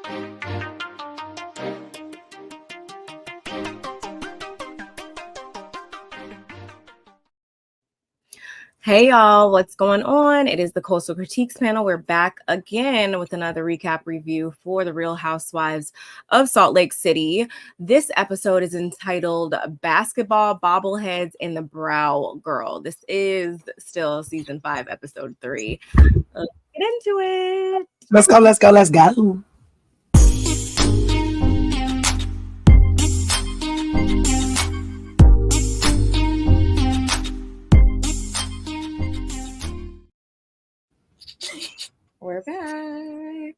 Hey y'all, what's going on? It is the Coastal Critiques panel. We're back again with another recap review for the Real Housewives of Salt Lake City. This episode is entitled Basketball Bobbleheads and the Brow Girl. This is still season 5, episode 3. Let's get into it. Let's go. We're back.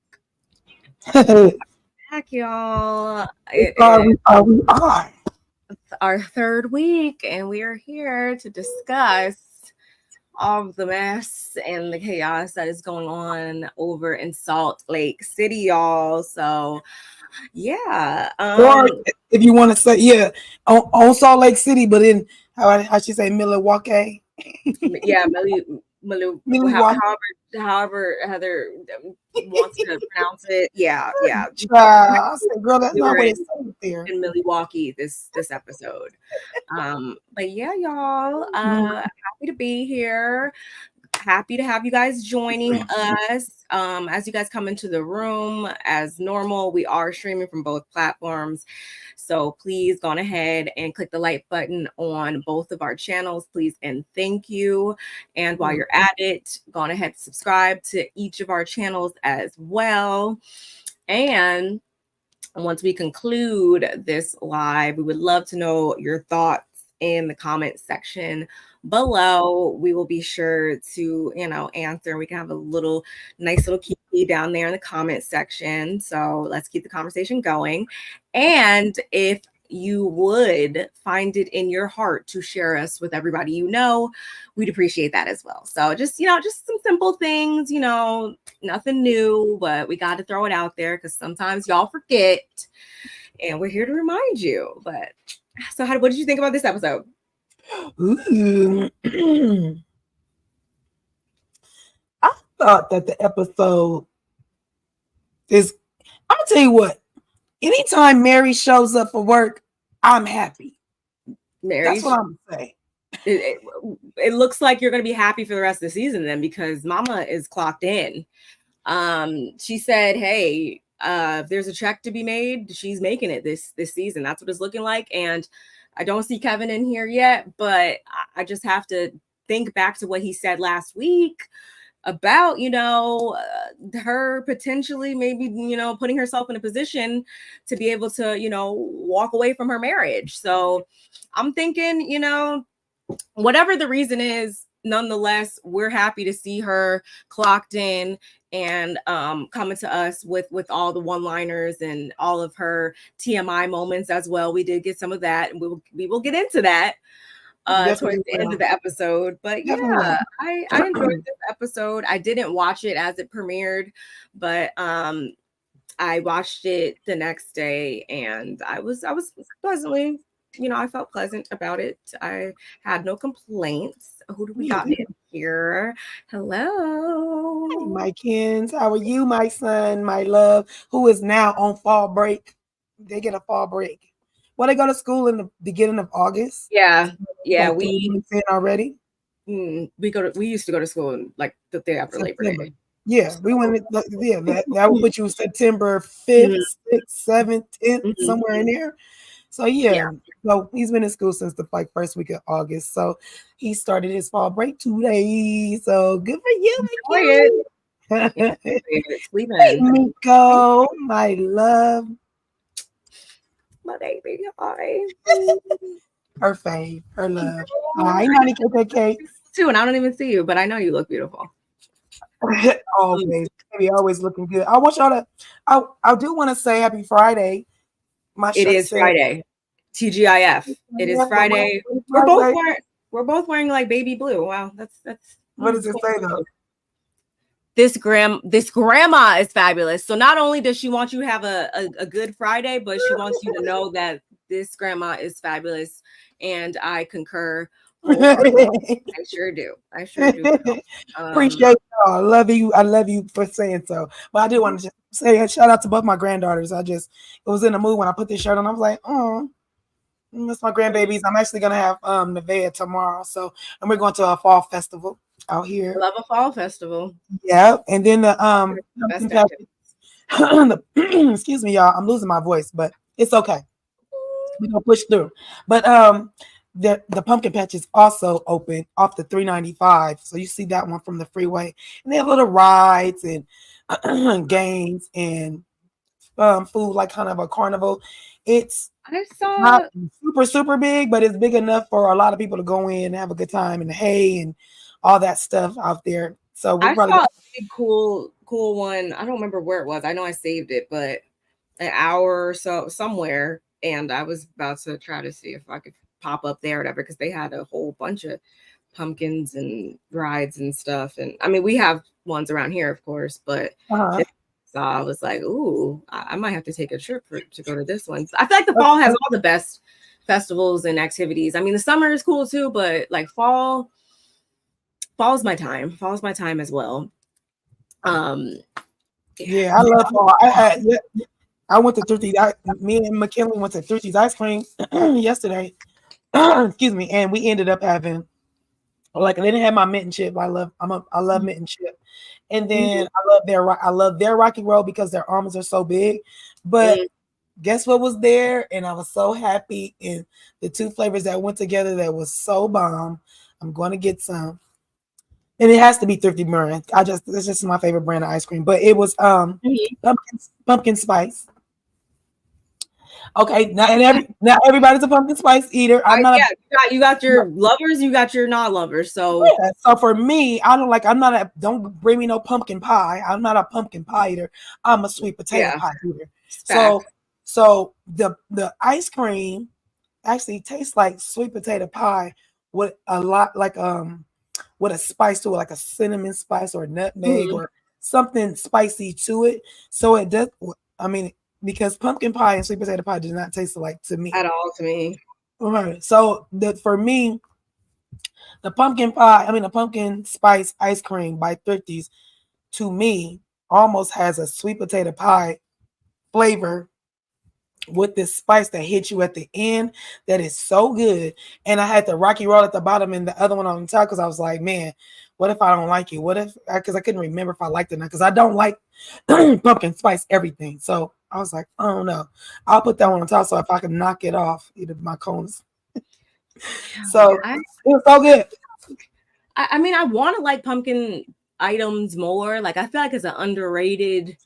We Back, y'all. are. It's our third week, and we are here to discuss all of the mess and the chaos that is going on over in Salt Lake City, y'all. So, yeah. Or if you want to say, on Salt Lake City, but in how she say Milwaukee. Yeah, Milwaukee. However Heather wants to pronounce it. Yeah. I said, girl, that's not what it's saying there. In Milwaukee this episode. But yeah, y'all. Happy to be here. Happy to have you guys joining us. As you guys come into the room, as normal, we are streaming from both platforms. So please go on ahead and click the like button on both of our channels, please, and thank you. And while you're at it, go on ahead and subscribe to each of our channels as well. And once we conclude this live, we would love to know your thoughts in the comment section below. We will be sure to, answer. We can have a nice little key down there in the comment section. So let's keep the conversation going. And if you would find it in your heart to share us with everybody you know, we'd appreciate that as well. So just some simple things, nothing new, but we got to throw it out there because sometimes y'all forget, and we're here to remind you. But so what did you think about this episode? Ooh. I thought that the episode is, I'll tell you what, anytime Mary shows up for work, I'm happy. That's what I'm saying. It looks like you're going to be happy for the rest of the season then, because Mama is clocked in. She said, hey, if there's a check to be made, she's making it this season. That's what it's looking like. And I don't see Kevin in here yet, but I just have to think back to what he said last week about, her potentially maybe, putting herself in a position to be able to, walk away from her marriage. So I'm thinking, whatever the reason is, nonetheless, we're happy to see her clocked in and coming to us with all the one-liners and all of her TMI moments as well. We did get some of that, and we will get into that towards the end of the episode. But yeah, I enjoyed this episode. I didn't watch it as it premiered, but I watched it the next day, and I was pleasantly, I felt pleasant about it. I had no complaints. Who do we got in here? Hello. Hey, my kids. How are you, my son, my love, who is now on fall break? They get a fall break. Well, they go to school in the beginning of August. Yeah. Like we already. We used to go to school like the day after Labor Day. Yeah, we went. That would put you September 5th, 6th, 7th, 10th, somewhere in there. So yeah. So he's been in school since the first week of August. So he started his fall break 2 days. So good for you. Hey, Miko, my love, my baby. Hi. Her fave, her love. Hi, Nani KKK. Too, and I don't even see you, but I know you look beautiful. Always, baby, always looking good. I want y'all to. I do want to say Happy Friday. It is Friday. TGIF. It is Friday. We're both wearing like baby blue. Wow, that's. What does it say though? This grandma is fabulous. So not only does she want you to have a good Friday, but she wants you to know that this grandma is fabulous, and I concur wholeheartedly. I sure do. I sure do. Appreciate y'all. I love you. I love you for saying so. But I do want to just say a shout out to both my granddaughters. It was in the mood when I put this shirt on. I was like, oh, that's my grandbabies. I'm actually gonna have Nevaeh tomorrow. So, and we're going to a fall festival out here. I love a fall festival. Yeah. And then the Best activity. excuse me, y'all. I'm losing my voice, but it's okay. We're gonna push through. But the pumpkin patch is also open off the 395. So you see that one from the freeway. And they have little rides and games and food, like kind of a carnival. It's not super big, but it's big enough for a lot of people to go in and have a good time in the hay and all that stuff out there. So we're probably saw a big cool one. I don't remember where it was. I know I saved it, but an hour or so somewhere. And I was about to try to see if I could pop up there or whatever, because they had a whole bunch of pumpkins and rides and stuff. And I mean, we have ones around here, of course, but so I was like, ooh, I might have to take a trip to go to this one. I feel like the fall has all the best festivals and activities. I mean, the summer is cool too, but like fall's my time. Fall's my time as well. Yeah, I love fall. I went to Thrifty's. Me and McKinley went to Thrifty's ice cream yesterday. Excuse me, and we ended up having they didn't have my mint and chip. I love mint and chip, and then I love their Rocky Road because their almonds are so big. But guess what was there? And I was so happy. And the two flavors that went together that was so bomb. I'm going to get some. And it has to be Thrifty brand. It's just my favorite brand of ice cream. But it was pumpkin spice. Okay, now everybody's a pumpkin spice eater. You got your lovers, you got your non-lovers. So so for me, don't bring me no pumpkin pie. I'm not a pumpkin pie eater. I'm a sweet potato pie eater. So the ice cream actually tastes like sweet potato pie with a lot with a spice to it, like a cinnamon spice or nutmeg or something spicy to it. So it does. I mean, because pumpkin pie and sweet potato pie do not taste alike to me at all. To me, right? So for me, the pumpkin spice ice cream by Thrifty's, to me, almost has a sweet potato pie flavor with this spice that hits you at the end that is so good. And I had the Rocky Road at the bottom and the other one on the top because I was like, man, what if I don't like it? What if, because I couldn't remember if I liked it or not, because I don't like pumpkin spice everything. So I was like, I don't know. I'll put that one on top so if I can knock it off, either my cones. So it was so good. I mean, I want to like pumpkin items more. Like, I feel like it's an underrated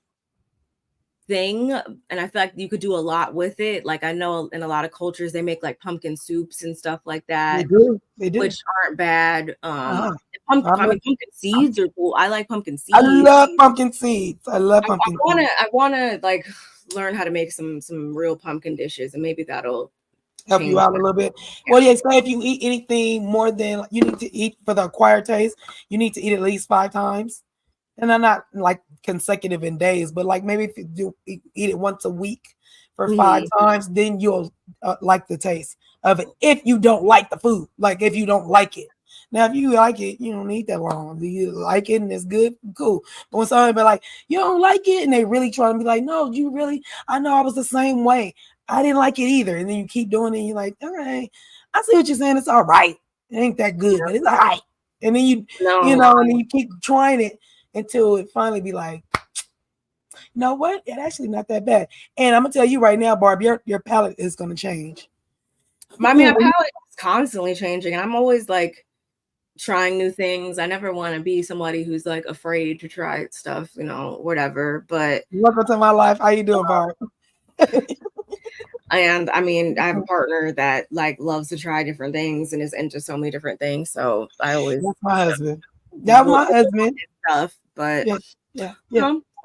thing, and I feel like you could do a lot with it. Like, I know in a lot of cultures they make like pumpkin soups and stuff like that. They do. Which aren't bad. Pumpkin seeds are cool. I like pumpkin seeds. I love pumpkin seeds. I want to like learn how to make some real pumpkin dishes, and maybe that'll help you out a little bit. Yeah. Well, yeah, so if you eat anything more than you need to eat for the acquired taste, you need to eat at least 5 times. And I'm not like consecutive in days, but like maybe if you do eat it once a week for 5 times, then you'll like the taste of it. If you don't like the food, like if you don't like it. Now, if you like it, you don't need that long. Do you like it and it's good? Cool. But when somebody be like, you don't like it, and they really try to be like, no, you really, I know I was the same way. I didn't like it either. And then you keep doing it, and you're like, all right, I see what you're saying. It's all right. It ain't that good, but it's all right. And then and then you keep trying it until it finally be like, you know what? It's actually not that bad. And I'm gonna tell you right now, Barb, your palate is gonna change. My palate is constantly changing, and I'm always like trying new things. I never want to be somebody who's like afraid to try stuff, whatever. But welcome to my life. How you doing, Barb? And I mean, I have a partner that like loves to try different things and is into so many different things. So I always that's my husband. That's my husband. Stuff, but yeah.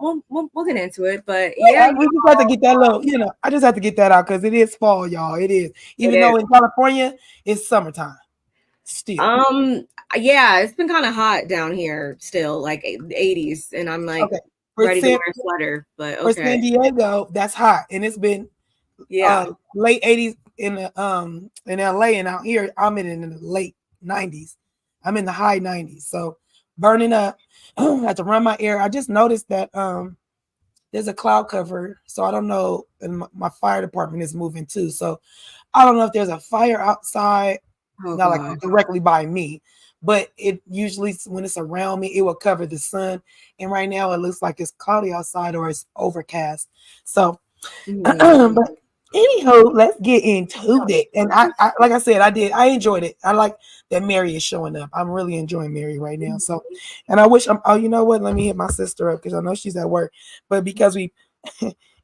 We'll get into it. But we just have to get that little, I just have to get that out because it is fall, y'all. It is. Even though in California it's summertime. Still. Yeah, it's been kind of hot down here still, like 80s, and I'm like ready to wear a sweater. But for San Diego, that's hot, and it's been late 80s in LA, and out here I'm in the late 90s. I'm in the high 90s. So burning up. I had to run my air. I just noticed that there's a cloud cover. So I don't know. And my fire department is moving too. So I don't know if there's a fire outside, not like directly by me, but it usually, when it's around me, it will cover the sun. And right now it looks like it's cloudy outside or it's overcast. So, but anyhow, let's get into it. And I like I said, I enjoyed it. I like that Mary is showing up. I'm really enjoying Mary right now. So, and I wish you know what? Let me hit my sister up because I know she's at work. But because we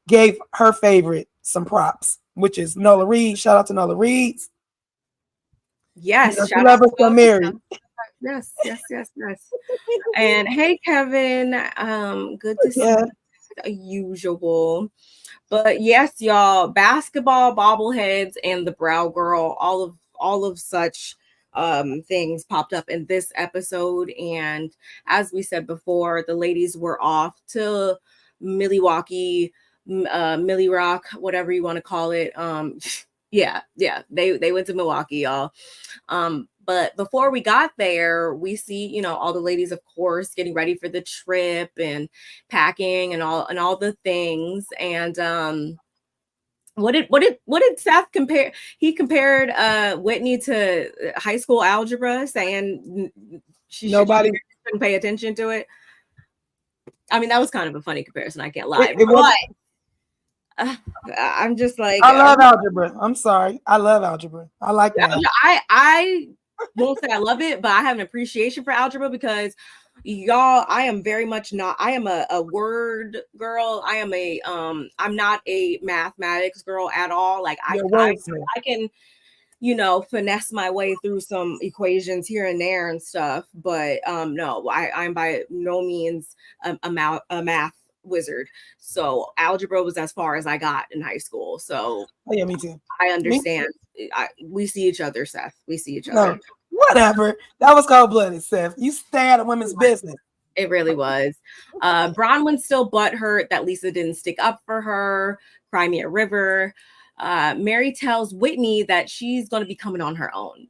gave her favorite some props, which is Nola Reed. Shout out to Nola Reed. Yes, shout out to Mary. Yes. And hey, Kevin. Good to see you as usual. But yes, y'all, basketball, bobbleheads, and the brow girl, all of such things popped up in this episode. And as we said before, the ladies were off to Milwaukee, Millie Rock, whatever you want to call it. Yeah, they went to Milwaukee, y'all. But before we got there, we see, all the ladies, of course, getting ready for the trip and packing and all the things. And what did Seth compare? He compared Whitney to high school algebra, saying she shouldn't pay attention to it. I mean, that was kind of a funny comparison. I can't lie. I'm just like, I love algebra. I'm sorry. I love algebra. I like that. I won't say I love it, but I have an appreciation for algebra because y'all, I am very much not, I am a word girl. I am I'm not a mathematics girl at all. Like I can, finesse my way through some equations here and there and stuff. But no, I'm by no means a math wizard. So algebra was as far as I got in high school. So yeah, me too. I understand. We see each other, Seth. We see each other. No, whatever. That was cold-blooded, Seth. You stay out of women's business. It really was. Bronwyn's still butthurt that Lisa didn't stick up for her. Cry me a river. Mary tells Whitney that she's going to be coming on her own,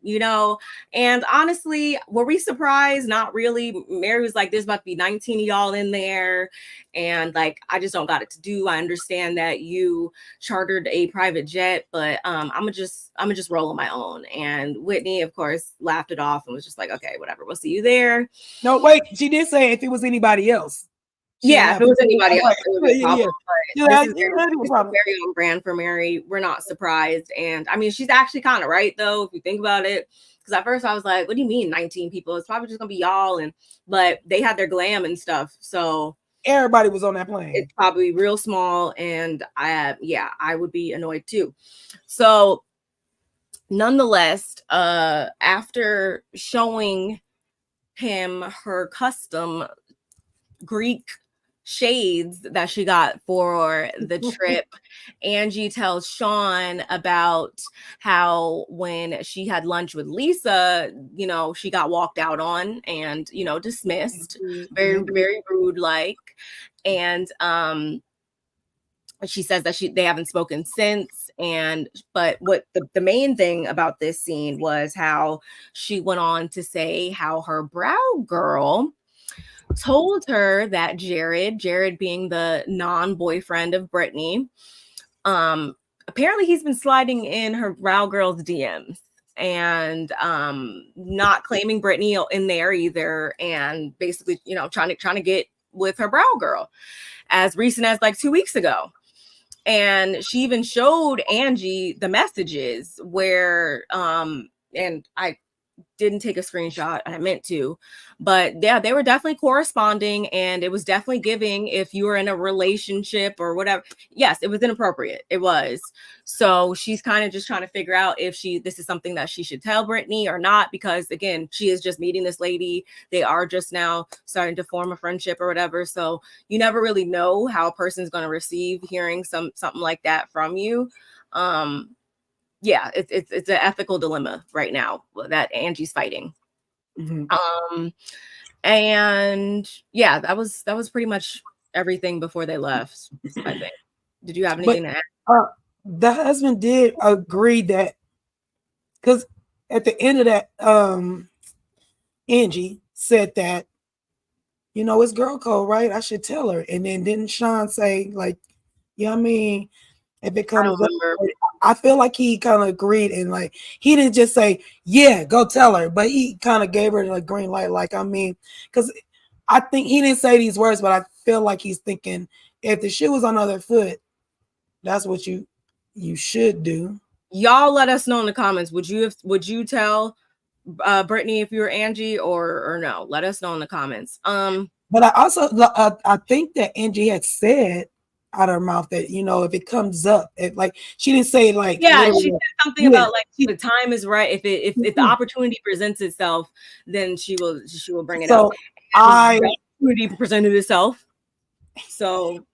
and honestly, were we surprised? Not really. Mary was like, there's about to be 19 of y'all in there, and like, I just don't got it to do. I understand that you chartered a private jet, but I'm gonna just roll on my own. And Whitney, of course, laughed it off and was just like, okay, whatever, we'll see you there. No, wait, she did say if it was anybody else. Yeah, if it was anybody else, it would be a problem. This is very on brand for Mary. We're not surprised. And I mean, she's actually kind of right, though, if you think about it. Because at first I was like, what do you mean 19 people? It's probably just going to be y'all. But they had their glam and stuff. So everybody was on that plane. It's probably real small. And I would be annoyed, too. So nonetheless, after showing him her custom Greek shades that she got for the trip, Angie tells Sean about how when she had lunch with Lisa, she got walked out on and dismissed, very, very rude like. And she says that they haven't spoken since. But what the main thing about this scene was how she went on to say how her brow girl told her that Jared being the non-boyfriend of Brittany, apparently he's been sliding in her brow girl's DMs and not claiming Brittany in there either, and basically trying to get with her brow girl as recent as like 2 weeks ago. And she even showed Angie the messages where and I didn't take a screenshot. I meant to, but yeah, they were definitely corresponding, and it was definitely giving if you were in a relationship or whatever. Yes, it was inappropriate. It was. So she's kind of just trying to figure out if this is something that she should tell Brittany or not, because again, she is just meeting this lady. They are just now starting to form a friendship or whatever. So you never really know how a person's going to receive hearing something like that from you. Yeah, it's an ethical dilemma right now that Angie's fighting. Mm-hmm. And yeah, that was pretty much everything before they left, I think. Did you have anything to add? The husband did agree that, because at the end of that, Angie said that, it's girl code, right? I should tell her. And then didn't Sean say, like, I mean, if it comes up, I feel like he kind of agreed, and like he didn't just say, yeah, go tell her, but he kind of gave her the green light. Like, I mean, because I think he didn't say these words, but I feel like he's thinking, if the shoe was on the other foot, that's what you should do. Y'all let us know in the comments. Would you tell Brittany if you were Angie or no? Let us know in the comments. But I also I think that Angie had said out of her mouth that, if it comes up, like she didn't say like, yeah, she said something about like the time is right. If the opportunity presents itself, then she will bring it up. The opportunity presented itself. So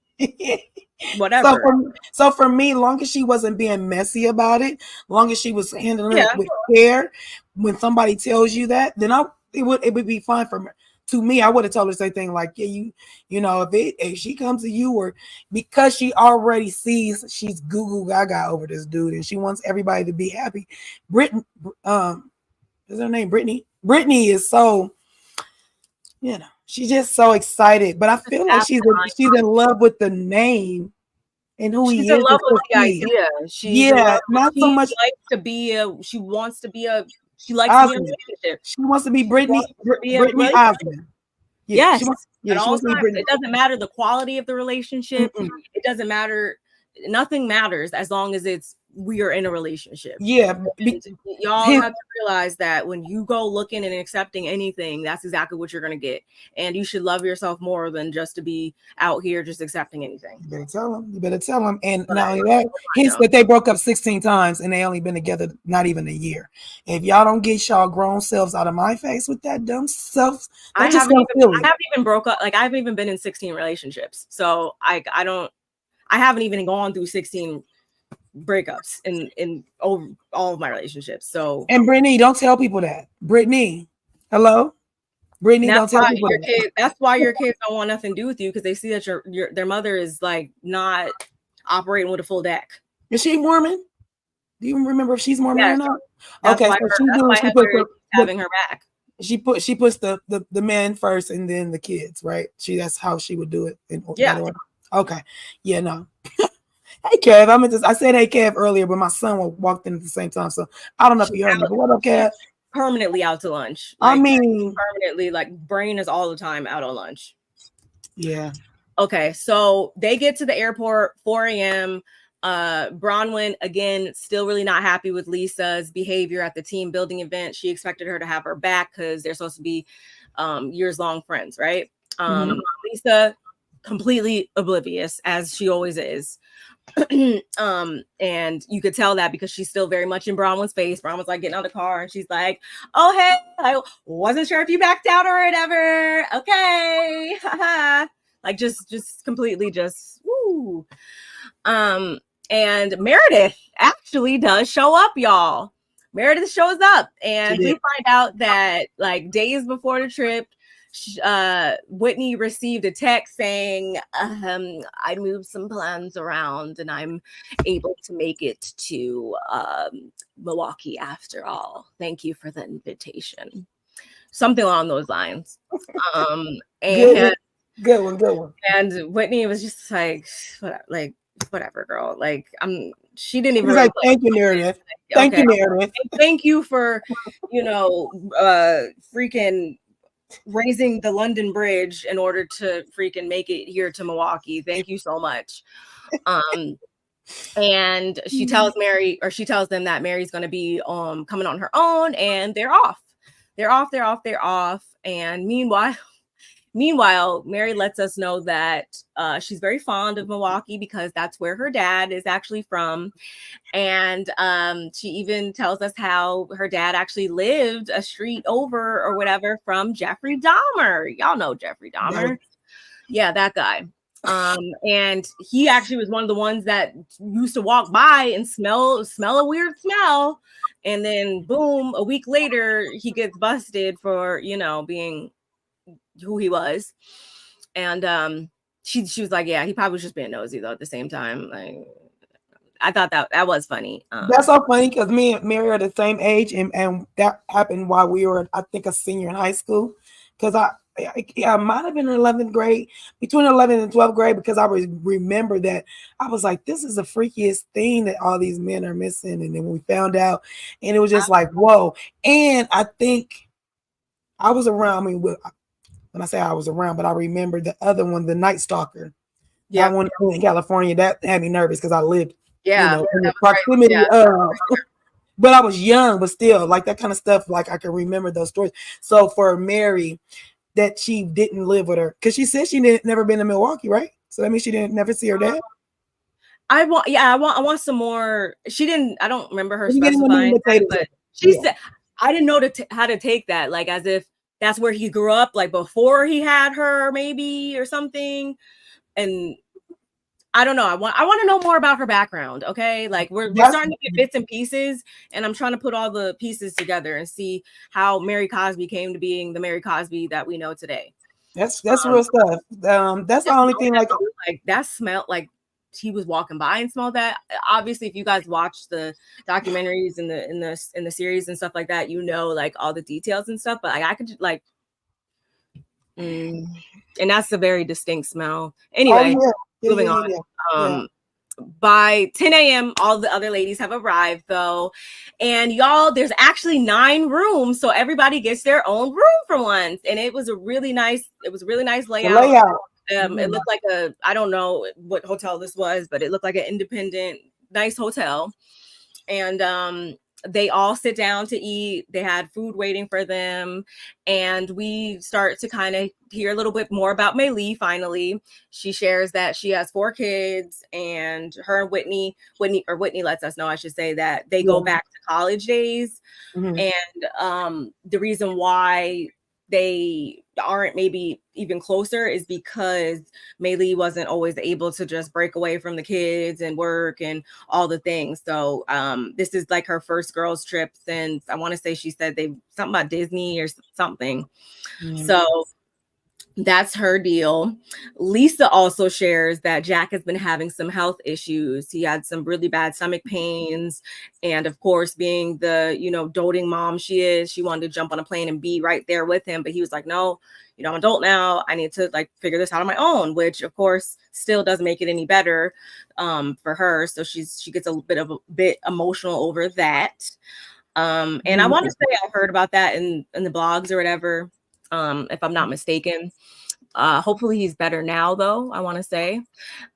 whatever. So for me, long as she wasn't being messy about it, long as she was handling it with care, when somebody tells you that, then it would be fine for me. To me, I would have told her the same thing, like, yeah, if she comes to you, or because she already sees she's goo gaga over this dude and she wants everybody to be happy. Brittany, is her name Brittany? Brittany is so, she's just so excited. But I feel like she's in love with the name and who she's he is. In love with the idea. Not so much. She wants to be a relationship. She wants to be Brittany Osmond. Yes. At all times. It doesn't matter the quality of the relationship. It doesn't matter. Nothing matters as long as we are in a relationship. Yeah. Y'all have to realize that when you go looking and accepting anything, that's exactly what you're going to get. And you should love yourself more than just to be out here just accepting anything. You better tell him. And not only that, hints that they broke up 16 times and they only been together not even a year. If y'all don't get y'all grown selves out of my face with that dumb stuff, I haven't even broke up. Like, I haven't even been in 16 relationships. So I haven't even gone through 16 breakups in all of my relationships. So, and Brittany, don't tell people that. Brittany, hello, Brittany, don't tell people that. That's why your kids don't want nothing to do with you, because they see that their mother is like not operating with a full deck. Is she Mormon? Do you remember if she's Mormon or not? Okay, so she's having her back. She puts the men first and then the kids, right? That's how she would do it. Okay. Yeah, no. Hey, Kev. I said hey, Kev earlier, but my son walked in at the same time, so I don't know if you heard me. But what up, Kev? Permanently out to lunch. Permanently, like, brain is all the time out on lunch. Yeah. Okay, so they get to the airport 4 a.m. Bronwyn, again, still really not happy with Lisa's behavior at the team building event. She expected her to have her back because they're supposed to be years-long friends, right? Lisa, completely oblivious, as she always is. And you could tell that because she's still very much in Bronwyn's face. Bronwyn's like getting out of the car and she's like, oh, hey, I wasn't sure if you backed out or whatever. Okay. Like, just completely woo. And Meredith actually does show up, y'all. Meredith shows up, and we find out that, like, days before the trip, Whitney received a text saying, I moved some plans around and I'm able to make it to Milwaukee after all. Thank you for the invitation. Something along those lines. And good one. And Whitney was just like, whatever, girl. Like, she didn't even like, thank you, Meredith. Thank you, Meredith. Thank you for, freaking raising the London Bridge in order to freaking make it here to Milwaukee. Thank you so much. And she tells them that Mary's going to be coming on her own, and they're off. And meanwhile, Mary lets us know that she's very fond of Milwaukee because that's where her dad is actually from. And she even tells us how her dad actually lived a street over or whatever from Jeffrey Dahmer. Y'all know Jeffrey Dahmer. Yeah, that guy. And he actually was one of the ones that used to walk by and smell a weird smell. And then boom, a week later, he gets busted for, being who he was. And she was like, yeah, he probably was just being nosy though at the same time. Like, I thought that was funny. That's so funny because me and Mary are the same age, and that happened while we were, I think, a senior in high school. Because I might have been in 11th grade, between 11th and 12th grade, because I remember that I was like, this is the freakiest thing that all these men are missing. And then we found out, and it was just like, whoa. And I think I was around. I mean, when I say I was around, but I remember the other one, the Night Stalker. Yeah, that one in California, that had me nervous because I lived, in the proximity of. But I was young, but still, like that kind of stuff. Like I can remember those stories. So for Mary, that she didn't live with her because she said she never been to Milwaukee, right? So that means she didn't never see her dad. I want some more. She didn't. I don't remember her specifying, but she said I didn't know how to take that, like as if that's where he grew up, like before he had her, maybe or something. And I don't know. I want to know more about her background. Okay, like we're starting to get bits and pieces, and I'm trying to put all the pieces together and see how Mary Cosby came to being the Mary Cosby that we know today. That's real stuff. That's the only thing. Like that smelled like he was walking by and smelled that. Obviously, if you guys watch the documentaries in the series and stuff like that, you know, like all the details and stuff. But like I could like. And that's a very distinct smell. Anyway, moving on. By 10 a.m., all the other ladies have arrived, though. And y'all, there's actually 9 rooms, so everybody gets their own room for once. And it was a really nice layout. It looked like I don't know what hotel this was, but it looked like an independent, nice hotel. And they all sit down to eat. They had food waiting for them. And we start to kind of hear a little bit more about Maylee. Finally, she shares that she has 4 kids, and her and Whitney lets us know, I should say, that they go back to college days. And the reason why they aren't maybe even closer is because Maylee wasn't always able to just break away from the kids and work and all the things. So this is like her first girls trip since, I want to say she said something about Disney or something. So that's her deal. Lisa also shares that Jack has been having some health issues. He had some really bad stomach pains. And of course, being the, doting mom she is, she wanted to jump on a plane and be right there with him. But he was like, no, I'm an adult now. I need to like figure this out on my own, which of course still doesn't make it any better for her. So she gets a bit emotional over that. And I want to say I heard about that in the blogs or whatever. If I'm not mistaken. Hopefully he's better now, though, I want to say.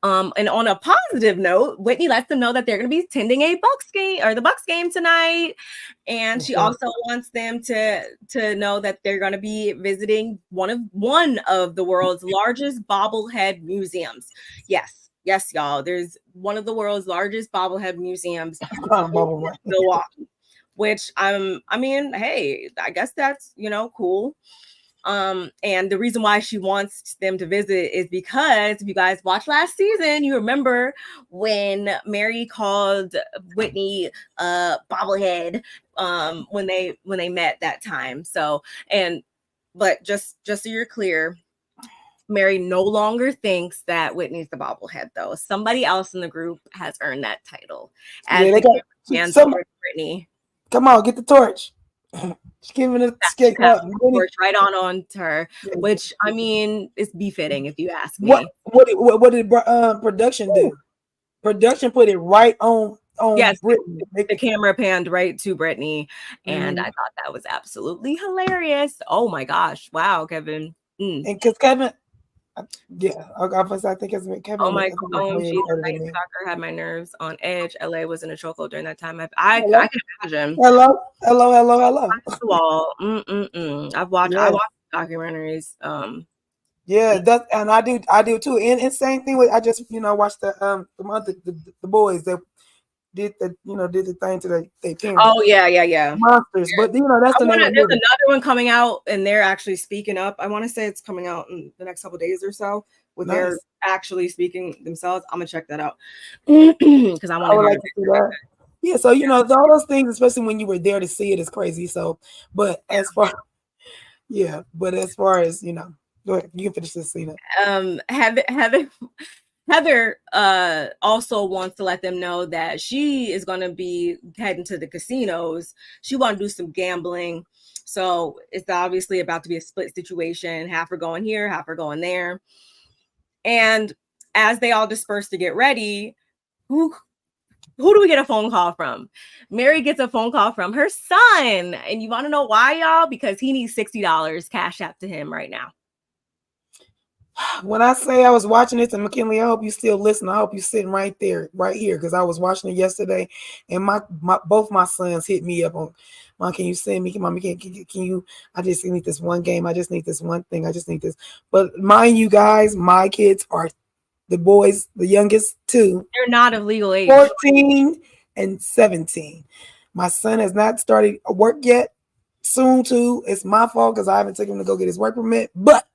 And on a positive note, Whitney lets them know that they're going to be attending the Bucks game tonight. And she also wants them to know that they're going to be visiting one of the world's largest bobblehead museums. Yes, y'all. There's one of the world's largest bobblehead museums in Milwaukee. Which hey, I guess that's, cool. And the reason why she wants them to visit is because if you guys watched last season, you remember when Mary called Whitney bobblehead when they met that time. So, but just so you're clear, Mary no longer thinks that Whitney's the bobblehead, though. Somebody else in the group has earned that title. As hands over to Whitney. Come on, get the torch. She's giving it a torch right on to her, which I mean is befitting if you ask me. What did production do? Production put it right on Brittany. The camera panned right to Brittany, and I thought that was absolutely hilarious. Oh my gosh! Wow, Kevin. And because Kevin. I think it's Kevin. Oh my God! Night Stalker had my nerves on edge. LA was in a chokehold during that time. I can imagine. Hello. I've watched documentaries. And I do too. And same thing with I just watched the boys that did the thing to their camera. Oh yeah. Monsters, but that's there's another one coming out, and they're actually speaking up. I want to say it's coming out in the next couple of days or so. When they're actually speaking themselves, I'm gonna check that out because I would like to see that. Yeah, so all those things, especially when you were there to see it, is crazy. So, but as far as go ahead, you can finish this scene. Heather also wants to let them know that she is going to be heading to the casinos. She want to do some gambling. So it's obviously about to be a split situation. Half are going here, half are going there. And as they all disperse to get ready, who do we get a phone call from? Mary gets a phone call from her son. And you want to know why, y'all? Because he needs $60 cash app to him right now. When I say I was watching it, and McKinley, I hope you still listen. I hope you sitting right there, right here, because I was watching it yesterday, and my both my sons hit me up on, Mom, can you send me? Mom, can you? I just need this one game. I just need this one thing. I just need this. But mind you, guys, my kids are the boys, the youngest two. They're not of legal age. 14 and 17. My son has not started work yet. Soon too. It's my fault because I haven't taken him to go get his work permit, but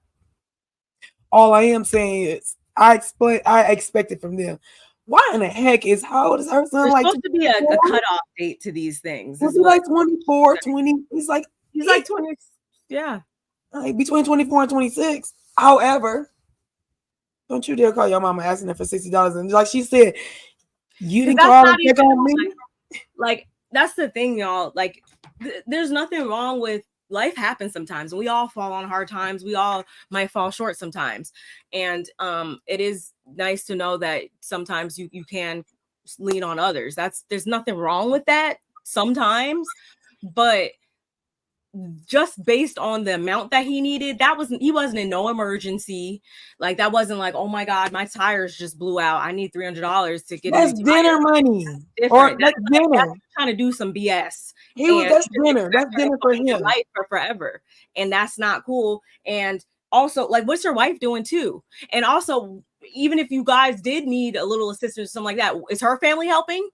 all I am saying is I expected from them. Why in the heck is how old is her son? There's like supposed to be a cutoff date to these things. Was he like 24, 20? He's like 20. Yeah. Like between 24 and 26. However, don't you dare call your mama asking her for $60. And like she said, you didn't call and check on me. Like that's the thing, y'all. Like there's nothing wrong with life happens sometimes, and we all fall on hard times. We all might fall short sometimes, and it is nice to know that sometimes you can lean on others. There's nothing wrong with that sometimes, but just based on the amount that he needed, he wasn't in no emergency. Like that wasn't like, oh my God, my tires just blew out, I need $300 to get. That's dinner money. Or that's dinner. That's trying to do some BS. That's dinner. That's dinner for him. Life for forever, and that's not cool. And also, like, what's your wife doing too? And also, even if you guys did need a little assistance or something like that, is her family helping?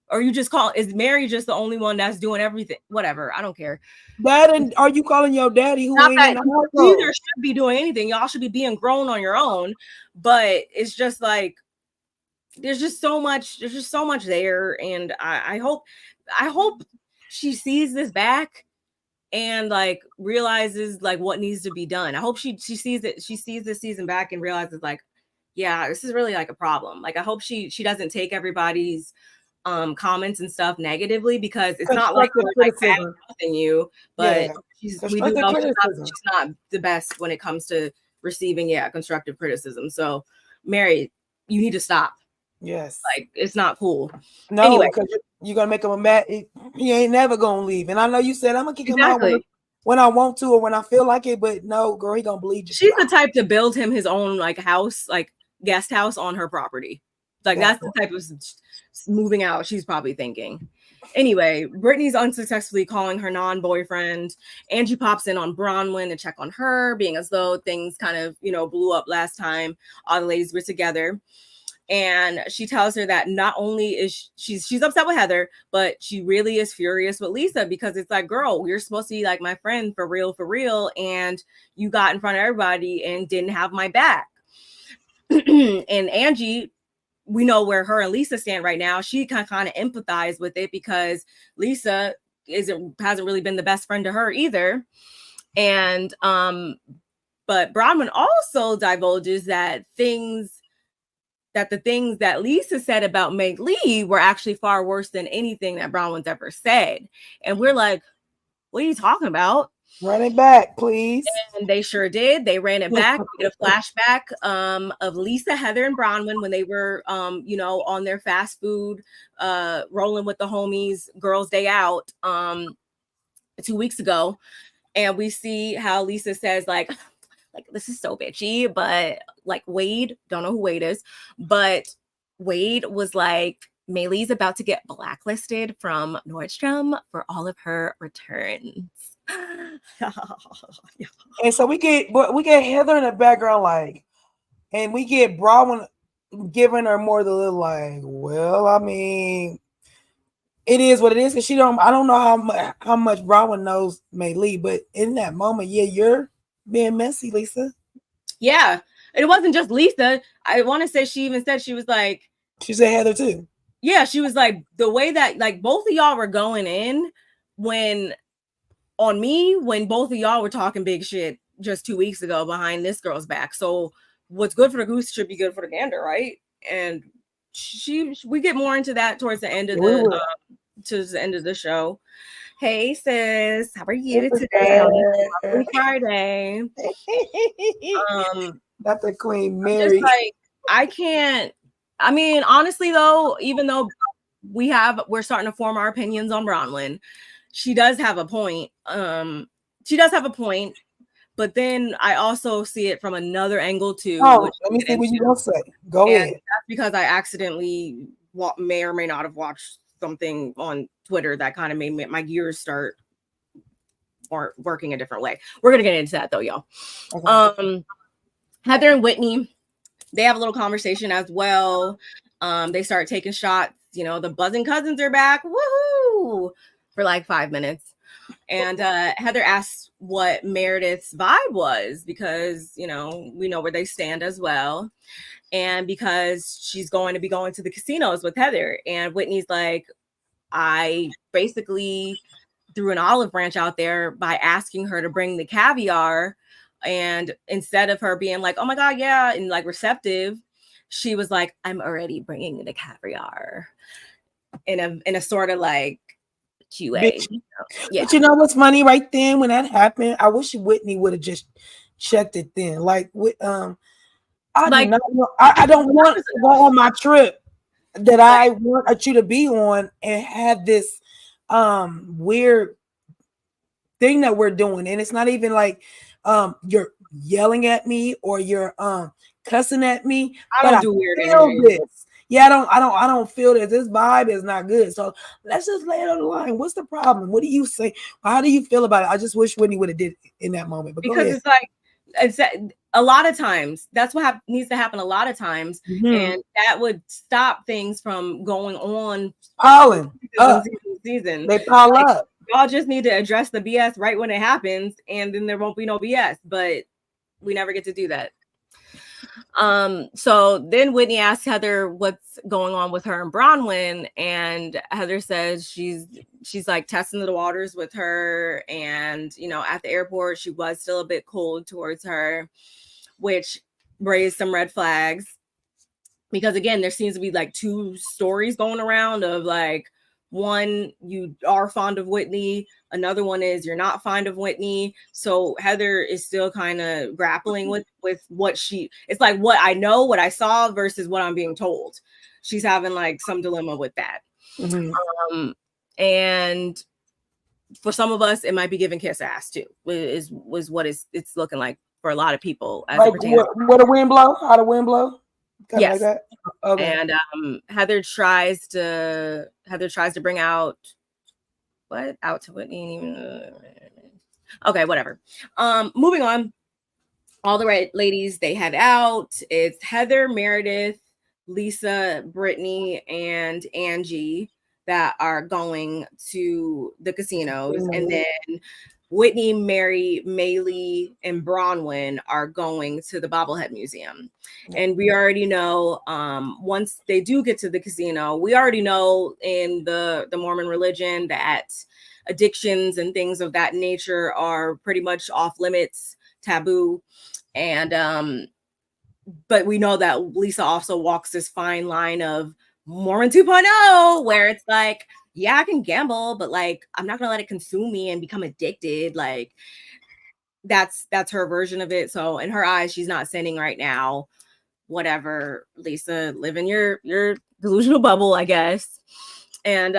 Or you just is Mary just the only one that's doing everything? Whatever, I don't care. Dad, and are you calling your daddy who ain't in the household? Neither should be doing anything. Y'all should be being grown on your own. But it's just like there's just so much there, and I hope she sees this back and like realizes like what needs to be done. I hope she sees it. She sees this season back and realizes like, yeah, this is really like a problem. Like I hope she doesn't take everybody's comments and stuff negatively, because it's not like we're like bad-mouthing you, but we do know she's not the best when it comes to receiving constructive criticism. So Mary, you need to stop. Yes, like it's not cool. No, anyway, because you're gonna make him a mad. He ain't never gonna leave. And I know you said I'm gonna kick him out when I want to or when I feel like it, but no, girl, he gonna bleed you. She's the type to build him his own like house, like guest house on her property. Like that's the type of moving out she's probably thinking. Anyway, Brittany's unsuccessfully calling her non-boyfriend. Angie pops in on Bronwyn to check on her, being as though things kind of, blew up last time all the ladies were together. And she tells her that not only is she's upset with Heather, but she really is furious with Lisa, because it's like, girl, you're supposed to be like my friend for real. And you got in front of everybody and didn't have my back. And Angie, we know where her and Lisa stand right now. She can kind of empathize with it because Lisa hasn't really been the best friend to her either. And but Bronwyn also divulges that the things that Lisa said about Meg Lee were actually far worse than anything that Bronwyn's ever said. And we're like, what are you talking about? Run it back, please. And they sure did. They ran it back. We get a flashback of Lisa, Heather, and Bronwyn when they were, on their fast food, rolling with the homies, girls' day out 2 weeks ago. And we see how Lisa says, like, this is so bitchy, but like Wade, don't know who Wade is, but Wade was like, Maylee's about to get blacklisted from Nordstrom for all of her returns. And so we get Heather in the background, like, and we get Bronwyn giving her more the little like, well, I mean, it is what it is. Because I don't know how much Bronwyn knows Maylee, but in that moment, you're being messy, Lisa. Yeah, it wasn't just Lisa. I want to say she even said she was like, she said Heather too. Yeah, she was like, the way that like both of y'all were going in when both of y'all were talking big shit just 2 weeks ago behind this girl's back. So what's good for the goose should be good for the gander, right? And we get more into that towards the end of the show. Hey sis, how are you today on this Friday? Dr. Queen Mary. Just like, I can't. I mean, honestly though, even though we're starting to form our opinions on Bronwyn, she does have a point. But then I also see it from another angle too. Let me see what you gonna say. Go ahead. That's because I accidentally may or may not have watched something on Twitter that kind of made my gears start working a different way. We're gonna get into that though, y'all. Okay. Heather and Whitney, they have a little conversation as well. They start taking shots. You know, the buzzing cousins are back. Woohoo! For like 5 minutes. And Heather asks what Meredith's vibe was because, you know, we know where they stand as well. And because she's going to be going to the casinos with Heather. And Whitney's like, I basically threw an olive branch out there by asking her to bring the caviar. And instead of her being like, oh my God, yeah, and like receptive, she was like, I'm already bringing the caviar in a sort of like QA. Yeah. But you know what's funny right then when that happened? I wish Whitney would have just checked it then. Like I don't want to go on my trip that I want you to be on and have this weird thing that we're doing. And it's not even like you're yelling at me or you're cussing at me. I don't do weird this. Yeah, I don't feel that this vibe is not good. So let's just lay it on the line. What's the problem? What do you say? How do you feel about it? I just wish Whitney would have did it in that moment. But because it's like a lot of times that's what needs to happen a lot of times, and that would stop things from going on. Piling up. Season. They pile up. Y'all just need to address the BS right when it happens, and then there won't be no BS. But we never get to do that. So then Whitney asks Heather what's going on with her and Bronwyn, and Heather says she's like testing the waters with her, and you know, at the airport she was still a bit cold towards her, which raised some red flags because again, there seems to be like two stories going around of like, one, you are fond of Whitney. Another one is you're not fond of Whitney. So Heather is still kind of grappling with what it's like what I know, what I saw versus what I'm being told. She's having like some dilemma with that. And for some of us, it might be giving kiss ass too, was what it's looking like for a lot of people. As like what the wind blow? How the wind blow? Yes. Like that? Okay. And Heather tries to bring out to Whitney. Okay, whatever. Moving on. All the right ladies, they head out. It's Heather, Meredith, Lisa, Brittany, and Angie that are going to the casinos, and then Whitney, Mary, Maylee, and Bronwyn are going to the Bobblehead Museum. And we already know once they do get to the casino, we already know in the Mormon religion that addictions and things of that nature are pretty much off limits, taboo. And but we know that Lisa also walks this fine line of Mormon 2.0, where it's like, yeah, I can gamble, but like, I'm not gonna let it consume me and become addicted. Like that's her version of it. So in her eyes, she's not sinning right now. Whatever, Lisa, live in your delusional bubble, I guess. And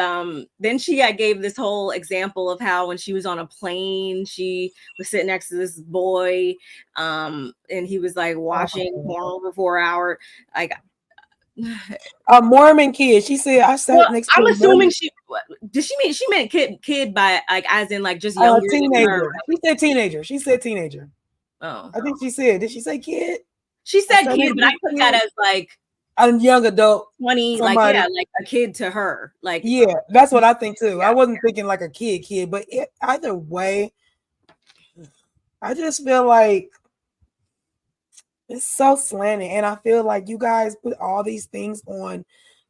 then she gave this whole example of how when she was on a plane, she was sitting next to this boy, and he was like watching porn over 4 hours. Like a Mormon kid. She said I sat next to I'm assuming she meant kid by like as in like just younger teenager. She said teenager. Oh, I think she said. Did she say kid? She said kid, but I took that as like a young adult, 20, somebody. Like yeah, like a kid to her. Like yeah, that's what I think too. Yeah. I wasn't thinking like a kid, but either way, I just feel like it's so slanted, and I feel like you guys put all these things on,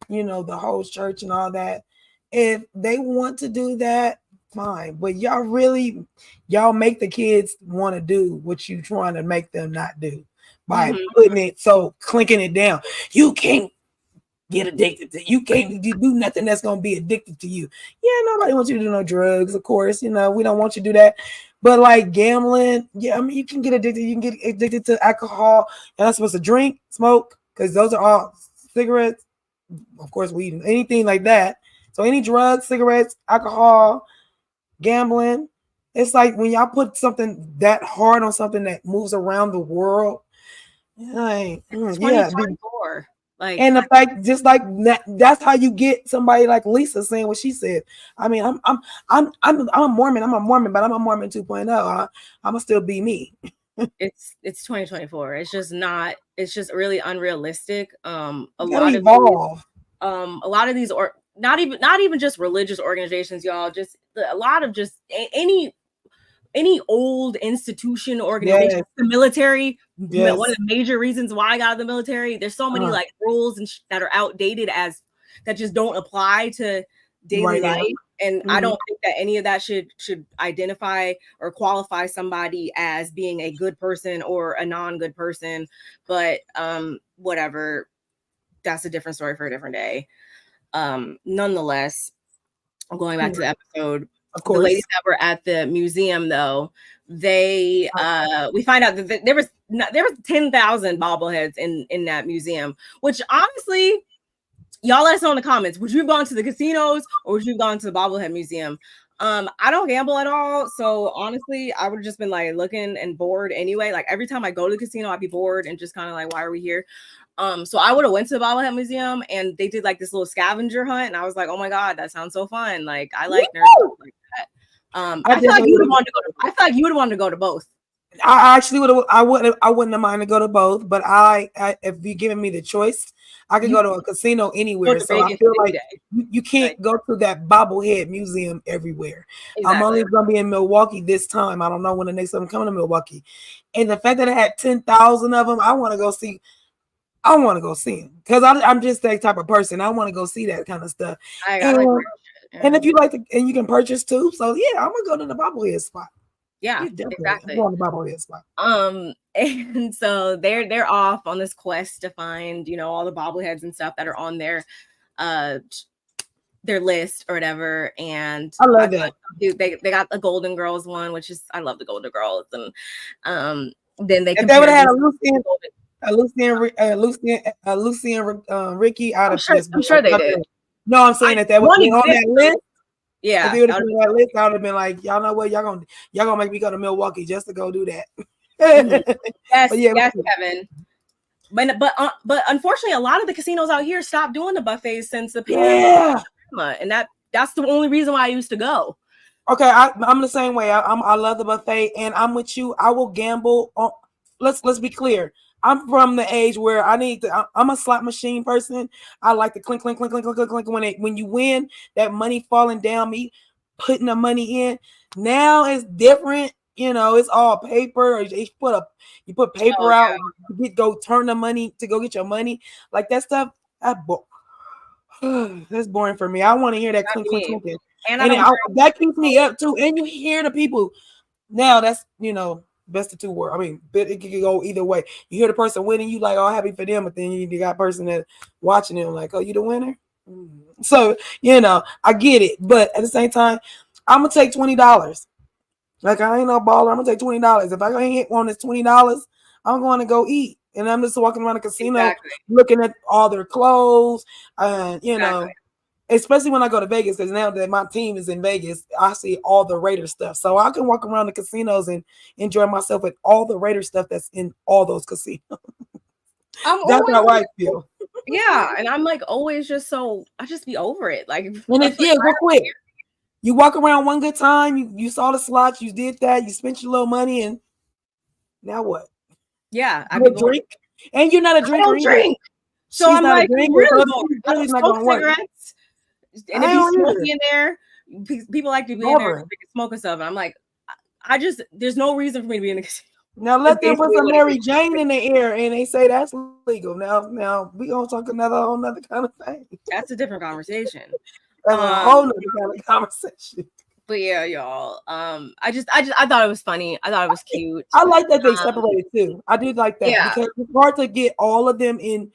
you know, the whole church and all that. If they want to do that, fine. But y'all make the kids want to do what you trying to make them not do by putting it, so clinking it down. You can't get addicted to, you can't do nothing that's going to be addicted to you. Yeah, nobody wants you to do no drugs, of course. We don't want you to do that. But like gambling, yeah, I mean, you can get addicted. You can get addicted to alcohol. You're not supposed to drink, smoke, because those are all cigarettes, of course, weed, anything like that. So any drugs, cigarettes, alcohol, gambling. It's like when y'all put something that hard on something that moves around the world. Like, yeah, like, and the fact, just like that's how you get somebody like Lisa saying what she said. I mean, I'm a Mormon. I'm a Mormon, but I'm a Mormon 2.0. I'ma still be me. It's 2024. It's just not. It's just really unrealistic. A lot of these, or not even just religious organizations, y'all. Just a lot of just any old institution, organization, yes. The military, yes. One of the major reasons why I got out of the military, there's so many like rules and that are outdated that just don't apply to daily life. And I don't think that any of that should identify or qualify somebody as being a good person or a non-good person. But whatever, that's a different story for a different day. Nonetheless, going back to the episode, of course, the ladies that were at the museum, though, they we find out that there was 10,000 bobbleheads in that museum, which honestly, y'all let us know in the comments. Would you have gone to the casinos or would you have gone to the bobblehead museum? I don't gamble at all, so honestly, I would have just been like looking and bored anyway. Like every time I go to the casino, I'd be bored and just kind of like, why are we here? So I would have went to the bobblehead museum and they did like this little scavenger hunt, and I was like, oh my god, that sounds so fun. Like I like nerds like that. I feel like you would have wanted to go to. I feel like you would have wanted to go to both. I actually would have. I wouldn't have minded to go to both, but I if you're giving me the choice, I could go to a casino anywhere. So I feel like you can't go to that bobblehead museum everywhere. Exactly. I'm only going to be in Milwaukee this time. I don't know when the next time I'm coming to Milwaukee. And the fact that it had 10,000 of them, I want to go see. I want to go see them because I'm just that type of person. I want to go see that kind of stuff. And if you like to, and you can purchase too. So yeah, I'm gonna go to the bobblehead spot. Yeah, exactly. I'm going to the bobblehead spot. And so they're off on this quest to find, all the bobbleheads and stuff that are on their list or whatever. And I love that. They got the Golden Girls one, which is I love the Golden Girls. And then they would have had a Lucy and Ricky out of this. I'm sure they did. No, I'm saying that was on that list. Yeah, if they would have been on that list, I would have been like, y'all know what, y'all gonna make me go to Milwaukee just to go do that. Yes, Kevin. But unfortunately, a lot of the casinos out here stopped doing the buffets since the pandemic, and that's the only reason why I used to go. Okay, I'm the same way. I love the buffet, and I'm with you. I will gamble on. Let's be clear. I'm from the age where I'm a slot machine person. I like to clink, clink, clink, clink, clink, clink. When you win, that money falling down, me putting the money in. Now it's different. It's all paper. Or you put paper out. You go turn the money to go get your money. Like that stuff. That's boring for me. I want to hear that clink, clink, clink. And that keeps me up too. And you hear the people. Now that's best of two worlds. I mean, it could go either way. You hear the person winning, you like, oh, happy for them, but then you got a person that watching them like, oh, you the winner. So I get it, but at the same time, I'm gonna take $20. Like I ain't no baller. I'm gonna take $20. If I ain't hit on this $20, I'm going to go eat, and I'm just walking around the casino looking at all their clothes, and Especially when I go to Vegas, because now that my team is in Vegas, I see all the Raider stuff. So I can walk around the casinos and enjoy myself with all the Raider stuff that's in all those casinos. That's how I feel. Yeah, and I'm like always I just be over it. Like, and real quick. You walk around one good time, you saw the slots, you did that, you spent your little money, and now what? Yeah, I drink, and you're not a drinker. I don't drink. So I'm like, really not gonna work. Cigarettes. And if you smoke in there, people like to be in there smoking stuff. And I'm like, there's no reason for me to be in the casino. Now let them put some Mary Jane in the air and they say that's legal. Now we gonna talk whole nother kind of thing. That's a different conversation. That's a whole nother kind of conversation. But yeah, y'all. I thought it was funny. I thought it was cute. I like that they separated too. I did like that because it's hard to get all of them in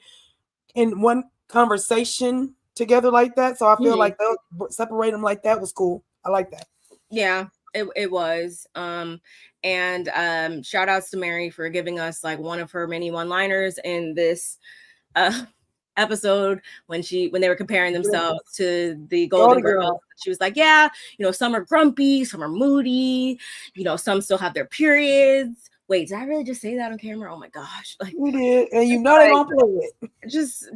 one conversation together like that. So I feel like they'll separate them like that was cool. I like that. Yeah, it was. And shout outs to Mary for giving us like one of her many one-liners in this episode when they were comparing themselves to the Golden Girls. She was like, yeah, some are grumpy, some are moody, some still have their periods. Wait, did I really just say that on camera? Oh my gosh. Like, you did, and they don't play it. Just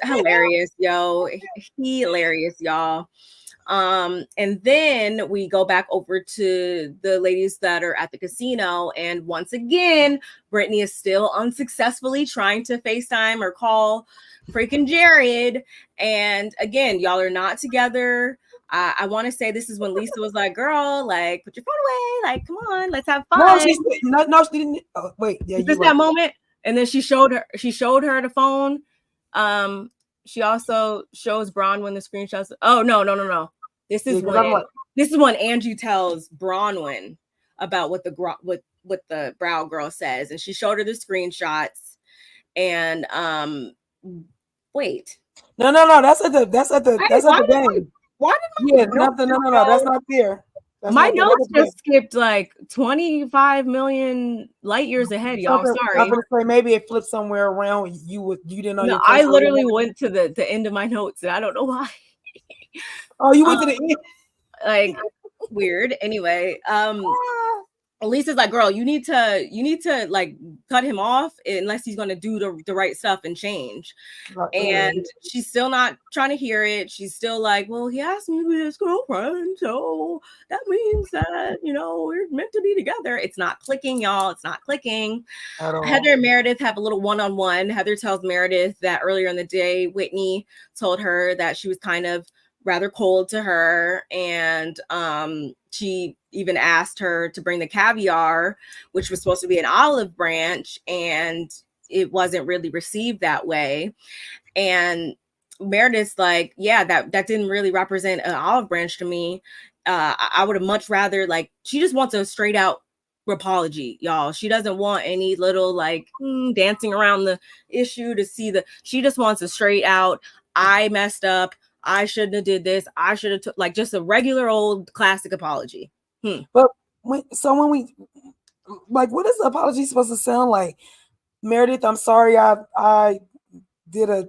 hilarious, yo. Hilarious, y'all. And then we go back over to the ladies that are at the casino, and once again, Brittany is still unsuccessfully trying to FaceTime or call freaking Jared. And again, y'all are not together. I want to say this is when Lisa was like, "Girl, like, put your phone away. Like, come on, let's have fun." No, she didn't. Oh, wait, yeah, you just that moment, and then she showed her the phone. She also shows Bronwyn the screenshots. Oh no. This is when Angie tells Bronwyn about what the brow girl says, and she showed her the screenshots. And wait, no, that's at the game. Why did no, that's not there. My notes just skipped like 25 million light years ahead, y'all. Sorry. I'm gonna say maybe it flipped somewhere around. You didn't know. No, I literally went to the end of my notes, and I don't know why. Oh, you went to the end. Like weird. Anyway, Lisa's like, girl, you need to like cut him off unless he's gonna do the right stuff and change. And she's still not trying to hear it. She's still like, well, he asked me to be his girlfriend, so that means that we're meant to be together. It's not clicking, y'all. It's not clicking. Heather and Meredith have a little one-on-one. Heather tells Meredith that earlier in the day, Whitney told her that she was kind of rather cold to her, and she even asked her to bring the caviar, which was supposed to be an olive branch, and it wasn't really received that way. And Meredith's like, yeah, that didn't really represent an olive branch to me. I would have much rather, like, she just wants a straight out apology, y'all. She doesn't want any little like dancing around the issue to see she just wants a straight out, I messed up, I shouldn't have did this, I should have took, like, just a regular old classic apology. But when we like, what is the apology supposed to sound like? Meredith, I'm sorry, I did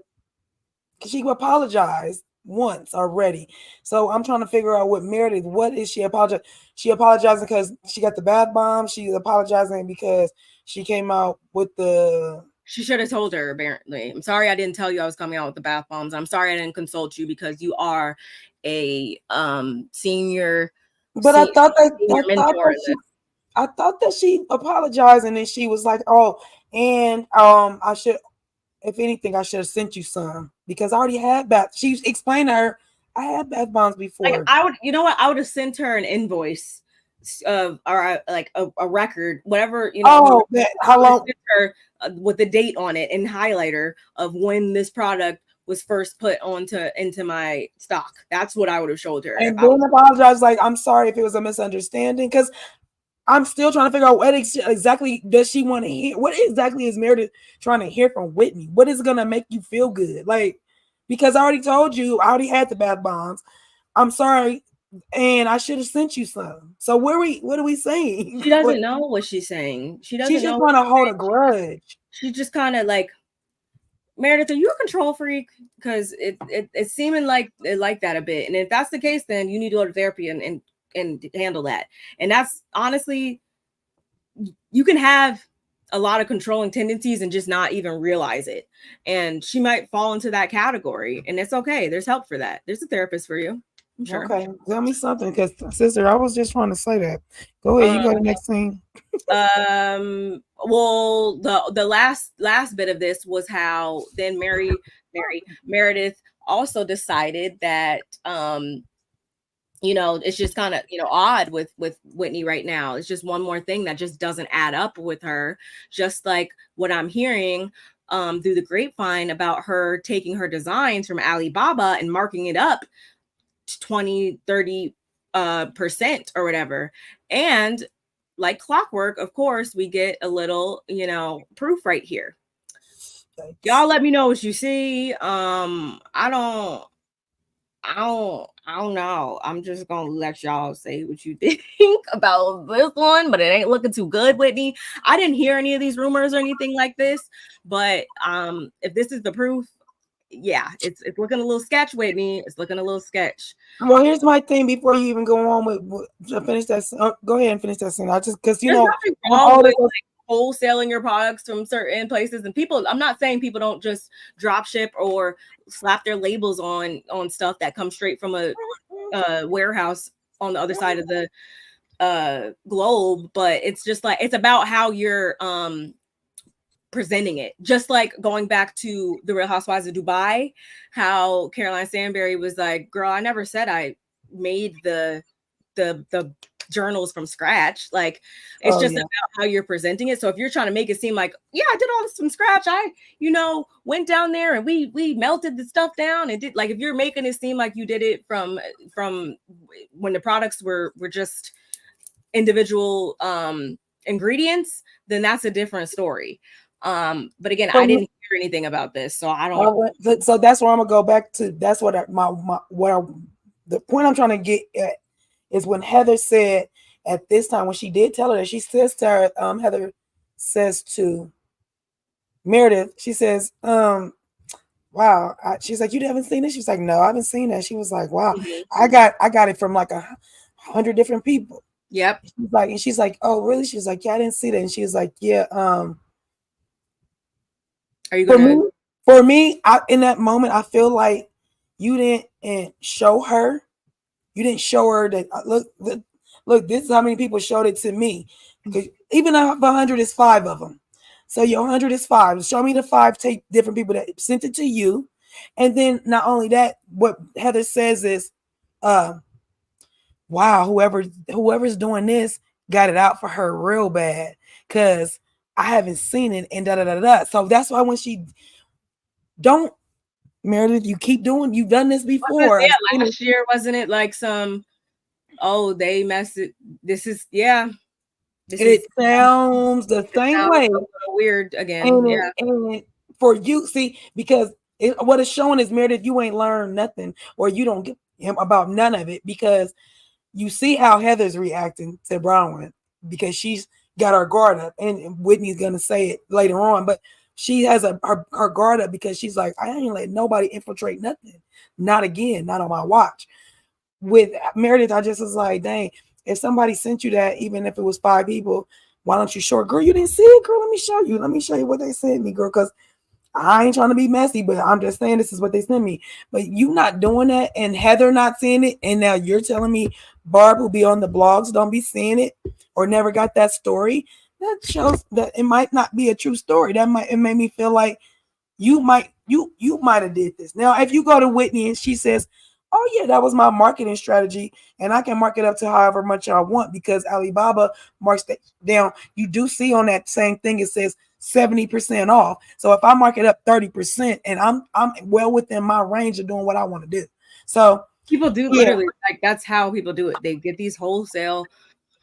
she apologized once already. So I'm trying to figure out what Meredith, what is she apologizing? She apologizing because she got the bath bomb. She's apologizing because she came out with She should have told her, apparently. I'm sorry I didn't tell you I was coming out with the bath bombs. I'm sorry I didn't consult you because you are a senior. But I thought that she apologized, and then she was like, "Oh, and I should, if anything, I should have sent you some because I already had bath." She explained to her, "I had bath bombs before." Like, I would have sent her an invoice or like a record, whatever, how long her with the date on it and highlighter of when this product was first put into my stock. That's what I would have showed her. And then apologize, like, I'm sorry if it was a misunderstanding, because I'm still trying to figure out what exactly does she want to hear. What exactly is Meredith trying to hear from Whitney? What is gonna make you feel good? Like, because I already told you, I already had the bath bombs. I'm sorry, and I should have sent you some. So what are we saying? She doesn't know what she's saying. She's just trying to hold a grudge. She's just kind of like, Meredith, are you a control freak? Because it's seeming like that a bit. And if that's the case, then you need to go to therapy and handle that. And that's honestly, you can have a lot of controlling tendencies and just not even realize it. And she might fall into that category, and it's okay. There's help for that. There's a therapist for you. I'm sure. Okay, tell me something, because sister, I was just trying to say that. Go ahead, you go to the next thing. Well, the last bit of this was how then Meredith also decided that it's just kind of odd with Whitney right now. It's just one more thing that just doesn't add up with her, just like what I'm hearing through the grapevine about her taking her designs from Alibaba and marking it up 20, 30 percent or whatever. And like clockwork, of course, we get a little, proof right here. Y'all let me know what you see. I don't know. I'm just gonna let y'all say what you think about this one, but it ain't looking too good, Whitney. I didn't hear any of these rumors or anything like this, but if this is the proof, yeah, it's looking a little sketch, Whitney. It's looking a little sketch. Well, here's my thing before you even go on with finish that. Go ahead and finish that scene. I just because wholesaling your products from certain places, and people, I'm not saying people don't just drop ship or slap their labels on stuff that comes straight from a warehouse on the other side of the globe, but it's just like, it's about how you're presenting it. Just like going back to the Real Housewives of Dubai, how Caroline Stanbury was like, girl, I never said I made the journals from scratch. Like, it's just about how you're presenting it. So if you're trying to make it seem like, yeah, I did all this from scratch, I went down there and we melted the stuff down and did, like, if you're making it seem like you did it from when the products were just individual ingredients, then that's a different story. But again, I didn't hear anything about this, so I don't. So that's where I'm gonna go back to. That's what the point I'm trying to get at is when Heather said at this time, when she did tell her that, she says to her, Heather says to Meredith, she says, wow, she's like, you haven't seen it? She's like, no, I haven't seen that. She was like, wow, I got it from like 100 different people. Yep. She's like, oh, really? She's like, yeah, I didn't see that. And she was like, yeah, are you gonna? For me, in that moment, I feel like you didn't show her. You didn't show her that. Look, this is how many people showed it to me. Even if 100 is 5 of them, so your 100 is 5. Show me the 5 different people that sent it to you, and then not only that, what Heather says is, wow, whoever's doing this got it out for her real bad, because I haven't seen it, and da da da da. So that's why when she don't, Meredith, you've done this before. Yeah, last year, wasn't it like some? Oh, they messed it. This is It sounds the same way. Weird again. And for you, see, because what it's showing is, Meredith, you ain't learned nothing, or you don't give him about none of it, because you see how Heather's reacting to Bronwyn, because she's got her guard up, and Whitney's gonna say it later on, but she has her guard up because she's like, I ain't let nobody infiltrate nothing, not again, not on my watch. With Meredith, I just was like, dang, if somebody sent you that, even if it was 5 people, why don't you show it? Girl, you didn't see it, girl, let me show you what they sent me, girl, because I ain't trying to be messy, but I'm just saying this is what they sent me. But you not doing that, and Heather not seeing it, and now you're telling me Barb, who be on the blogs, don't be seeing it or never got that story. That shows that it might not be a true story. It made me feel like you might have did this. Now, if you go to Whitney and she says, oh yeah, that was my marketing strategy, and I can mark it up to however much I want, because Alibaba marks that down. You do see on that same thing, it says 70% off. So if I mark it up 30%, and I'm well within my range of doing what I want to do. So people do literally, like, that's how people do it. They get these wholesale,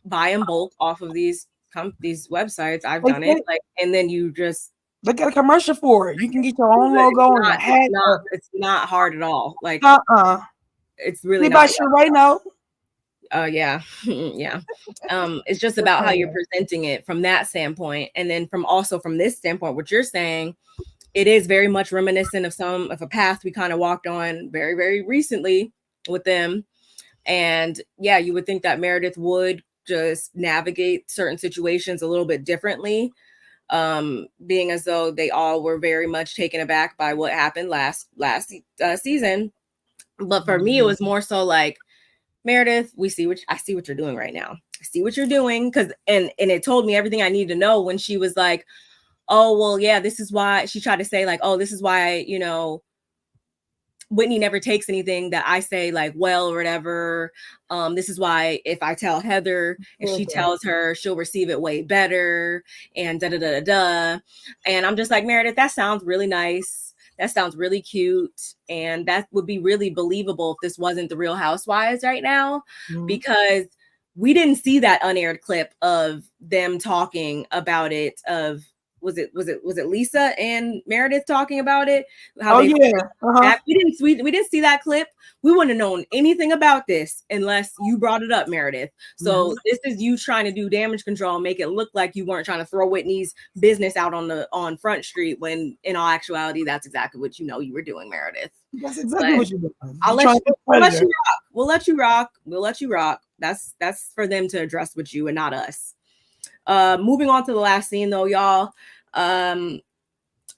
buy in bulk off of these websites. I've done it, like, and then you just look at a commercial for it. You can get your own logo and a hat. It's not hard at all. Like, it's really not sure right now. Yeah. Yeah. It's just about how you're presenting it from that standpoint. And then from this standpoint, what you're saying, it is very much reminiscent of a path we kind of walked on very, very recently with them. And yeah, you would think that Meredith would just navigate certain situations a little bit differently, being as though they all were very much taken aback by what happened last season. But for me, it was more so like, Meredith, I see what you're doing right now. I see what you're doing, and it told me everything I need to know when she was like, oh, well, yeah, this is why she tried to say, like, oh, this is why, Whitney never takes anything that I say, like, well, or whatever. This is why if I tell Heather and she tells her, she'll receive it way better, and da da da da da. And I'm just like, Meredith, that sounds really nice. That sounds really cute. And that would be really believable if this wasn't the Real Housewives right now, because we didn't see that unaired clip of them talking about it. Was it Lisa and Meredith talking about it? We didn't see that clip. We wouldn't have known anything about this unless you brought it up, Meredith. So this is you trying to do damage control and make it look like you weren't trying to throw Whitney's business out on Front Street, when in all actuality that's exactly what you were doing, Meredith. That's exactly what you're doing. We'll let you rock. We'll let you rock. That's for them to address with you and not us. Moving on to the last scene though, y'all.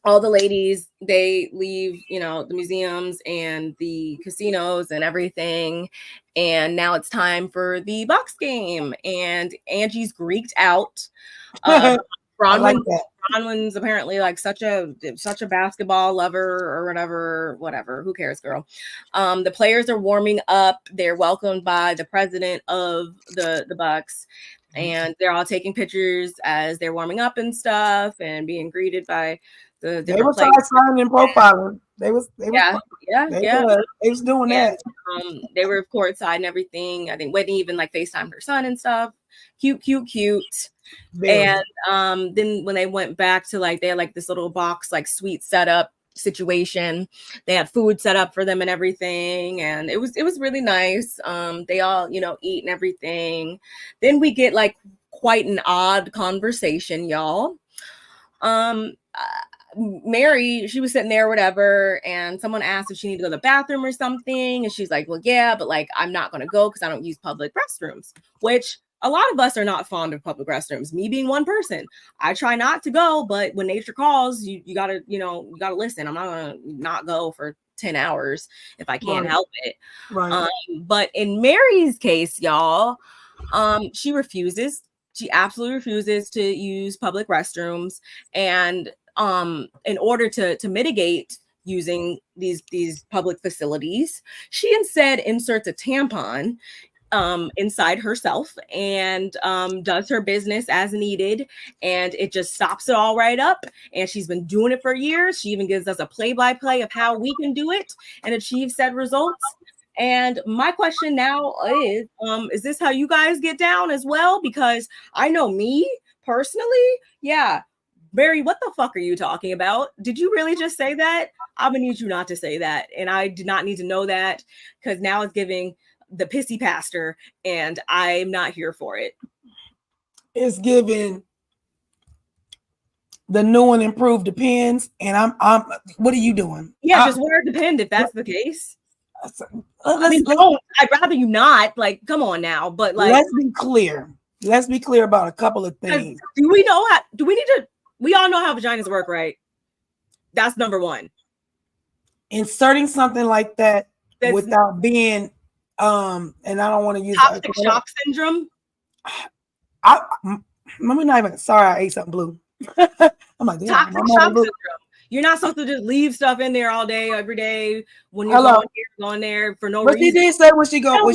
All the ladies, they leave, the museums and the casinos and everything. And now it's time for the box game. And Angie's greeked out. Bronwyn's apparently like such a basketball lover or whatever. Who cares, girl? The players are warming up. They're welcomed by the president of the Bucks. And they're all taking pictures as they're warming up and stuff and being greeted by the they were signing and profiling. They was doing that. They were courtside and everything. I think Whitney even like FaceTimed her son and stuff. Cute. Very. And then when they went back to like, they had like this little box like suite setup situation. They had food set up for them and everything, and it was really nice. They all eat and everything. Then we get like quite an odd conversation, y'all. Mary, she was sitting there or whatever, and someone asked if she needed to go to the bathroom or something, and she's like, well, yeah, but like I'm not gonna go because I don't use public restrooms, which a lot of us are not fond of public restrooms, me being one person. I try not to go, but when nature calls, you gotta listen. I'm not gonna not go for 10 hours if I can't help it. Right. But in Mary's case, y'all, she absolutely refuses to use public restrooms. And in order to mitigate using these public facilities, she instead inserts a tampon inside herself and does her business as needed, and it just stops it all right up. And she's been doing it for years. She even gives us a play-by-play of how we can do it and achieve said results. And my question now is this how you guys get down as well? Because I know me personally, Barry, what the fuck are you talking about? Did you really just say that? I'm gonna need you not to say that, and I do not need to know that, because now it's giving the pissy pastor, and I'm not here for it. It's giving the new and improved depends, and I'm what are you doing? Yeah, just wear a depend if that's the case. I'd rather you not. Like, come on now. But like, let's be clear. Let's be clear about a couple of things. We all know how vaginas work, right? That's number one. Inserting something like that without being and I don't want to use toxic shock syndrome. I'm not even sorry. I ate something blue. I'm like, toxic shock syndrome. You're not supposed to just leave stuff in there all day, every day when you're going there for no reason. But she did say when she go all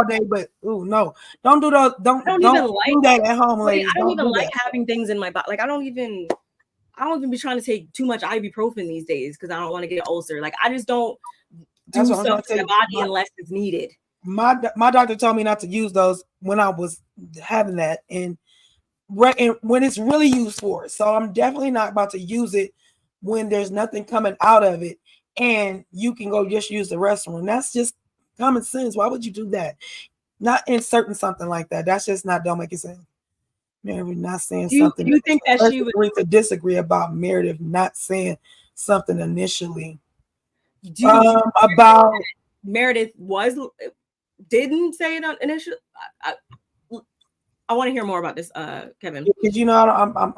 day. But no, don't do those. Don't do that at home, ladies. I don't even like having things in my body. Like I don't even be trying to take too much ibuprofen these days because I don't want to get an ulcer. Like I just don't do stuff to the body unless it's needed. My doctor told me not to use those when I was having that, and when it's really used for it. So I'm definitely not about to use it when there's nothing coming out of it and you can go just use the restroom. That's just common sense. Why would you do that? Not inserting something like that. That's just don't make it sense. Meredith not saying something. You think that she would agree to disagree about Meredith not saying something initially about Meredith didn't say it initially? I want to hear more about this, Kevin. Because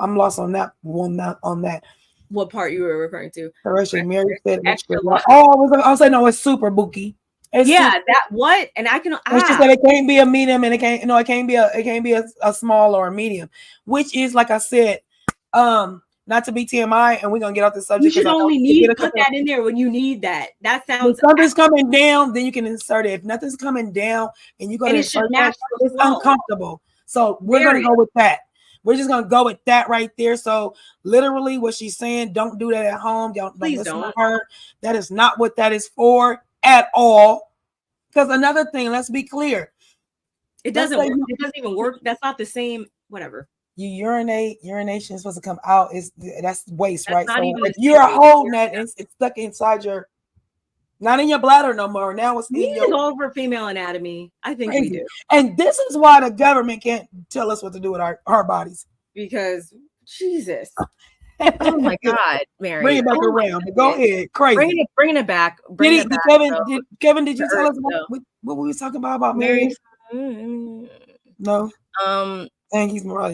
I'm lost on that one. Not on that. What part you were referring to? Mary said extra. I'll say no. It's super bookie. That what? And I can. She said it can't be a medium, and it can't be a small or a medium. Which is like I said, not to be TMI, and we're gonna get off the subject. You should only need to put that in there when you need that. That sounds. If something's coming down, then you can insert it. If nothing's coming down, and you're gonna insert that, it's uncomfortable. So we're gonna go with that. We're just gonna go with that right there. So literally what she's saying, don't do that at home. Don't listen to her. That is not what that is for at all. Because another thing, let's be clear. It doesn't work. It doesn't even work. That's not the same, whatever. You urination is supposed to come out. That's waste, that's right? Not so even if you're holding that, it's stuck inside your, not in your bladder no more. Now it's in your. All over female anatomy. I think we do. And this is why the government can't tell us what to do with our bodies. Because Jesus. Oh my God, Mary. Bring it back around. Go ahead. Crazy. Bringing it back. Kevin, did you tell us what we was talking about Mary? No. And he's more.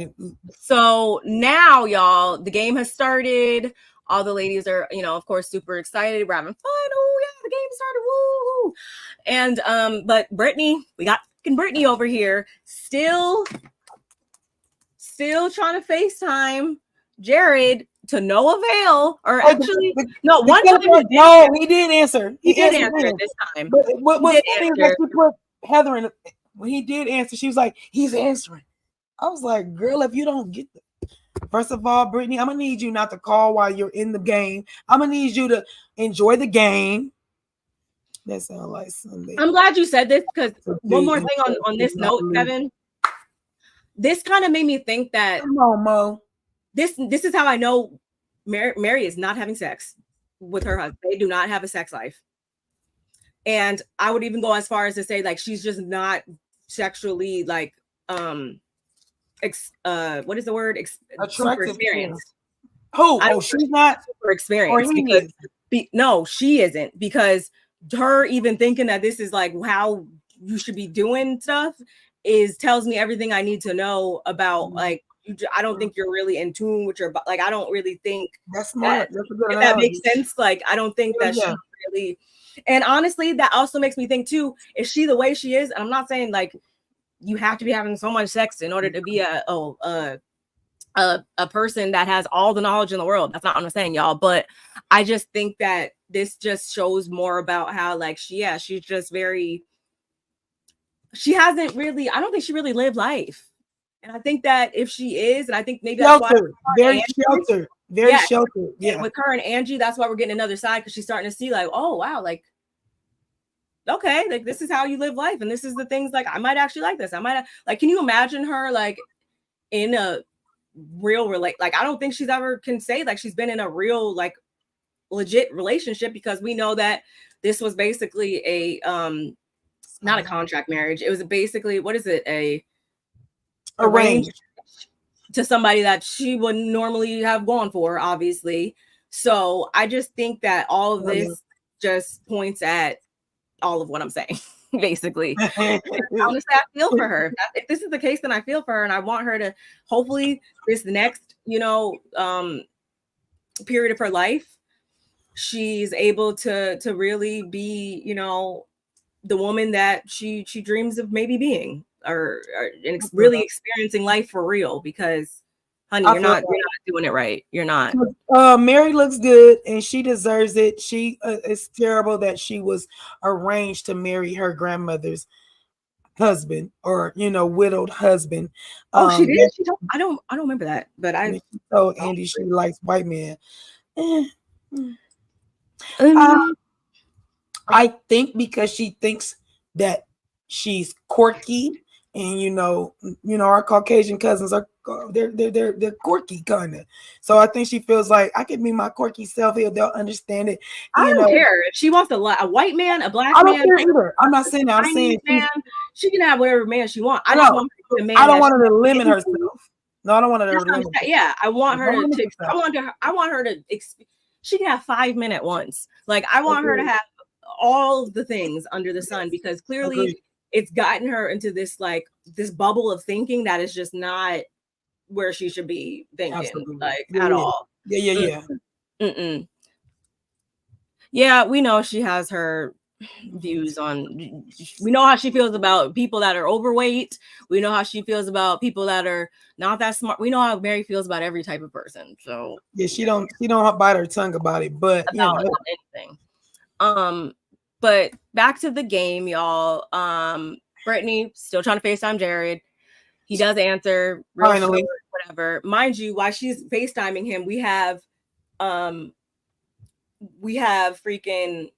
So now, y'all, the game has started. All the ladies are, of course, super excited. We're having fun. Oh yeah, the game started. Woo! And but Brittany, we got Brittany over here, still trying to FaceTime Jared to no avail. Or actually, no, one time he did answer. He did answer this time. But what funny is that she put Heather in. When he did answer, she was like, "He's answering." I was like, "Girl, if you don't get the." First of all, Brittany, I'm gonna need you not to call while you're in the game. I'm gonna need you to enjoy the game. That sounds like Sunday. I'm glad you said this because one more thing on this note, Kevin. This kind of made me think that. Come on, Mo. This is how I know Mary is not having sex with her husband. They do not have a sex life, and I would even go as far as to say like she's just not sexually like what is the word? Super experienced. She's not super experienced because no, she isn't, because her even thinking that this is like how you should be doing stuff tells me everything I need to know about like I don't think you're really in tune with your like I don't really think that's smart. If that makes sense. Like I don't think that she really, and honestly that also makes me think too, is she the way she is? And I'm not saying like you have to be having so much sex in order to be a person that has all the knowledge in the world. That's not what I'm saying, y'all. But I just think that this just shows more about how like she's just very, she hasn't really, I don't think she really lived life. And I think that if she is, and I think maybe that's sheltered, why very sheltered. Yeah. And with her and Angie, that's why we're getting another side, because she's starting to see like, oh wow, like okay, like this is how you live life, and this is the things like I might actually like this. I might like. Can you imagine her like in a real like? I don't think she's ever can say like she's been in a real like legit relationship, because we know that this was basically a not a contract marriage. It was basically, what is it, a arranged to somebody that she wouldn't normally have gone for, obviously. So I just think that all of this just points at all of what I'm saying, basically. Honestly, I feel for her. If this is the case, then I feel for her, and I want her to hopefully this next, period of her life, she's able to really be, the woman that she dreams of maybe being, or really experiencing life for real. Because honey, you're not doing it right. You're not. Mary looks good and she deserves it. She it's terrible that she was arranged to marry her grandmother's husband, or widowed husband. She did. I don't remember that, but I told Andy she likes white men. I think because she thinks that she's quirky, and our Caucasian cousins are they're quirky kind of. So I think she feels like I can be my quirky self here. They'll understand it. I don't care if she wants a white man, a black man. I don't care either. I'm not saying that. I'm saying she can have whatever man she wants. I don't want her to limit herself. No, I don't want her to limit. Yeah, I want her to. I want her to. She can have 5-minute ones. Like I want her to have all the things under the sun, because clearly it's gotten her into this this bubble of thinking that is just not where she should be thinking at all. Yeah. Yeah, we know she has her views on. We know how she feels about people that are overweight. We know how she feels about people that are not that smart. We know how Mary feels about every type of person. So yeah, she don't bite her tongue about it, but about anything. But back to the game, y'all. Brittany still trying to FaceTime Jared. He does answer. Finally. whatever. Mind you, while she's FaceTiming him, we have freaking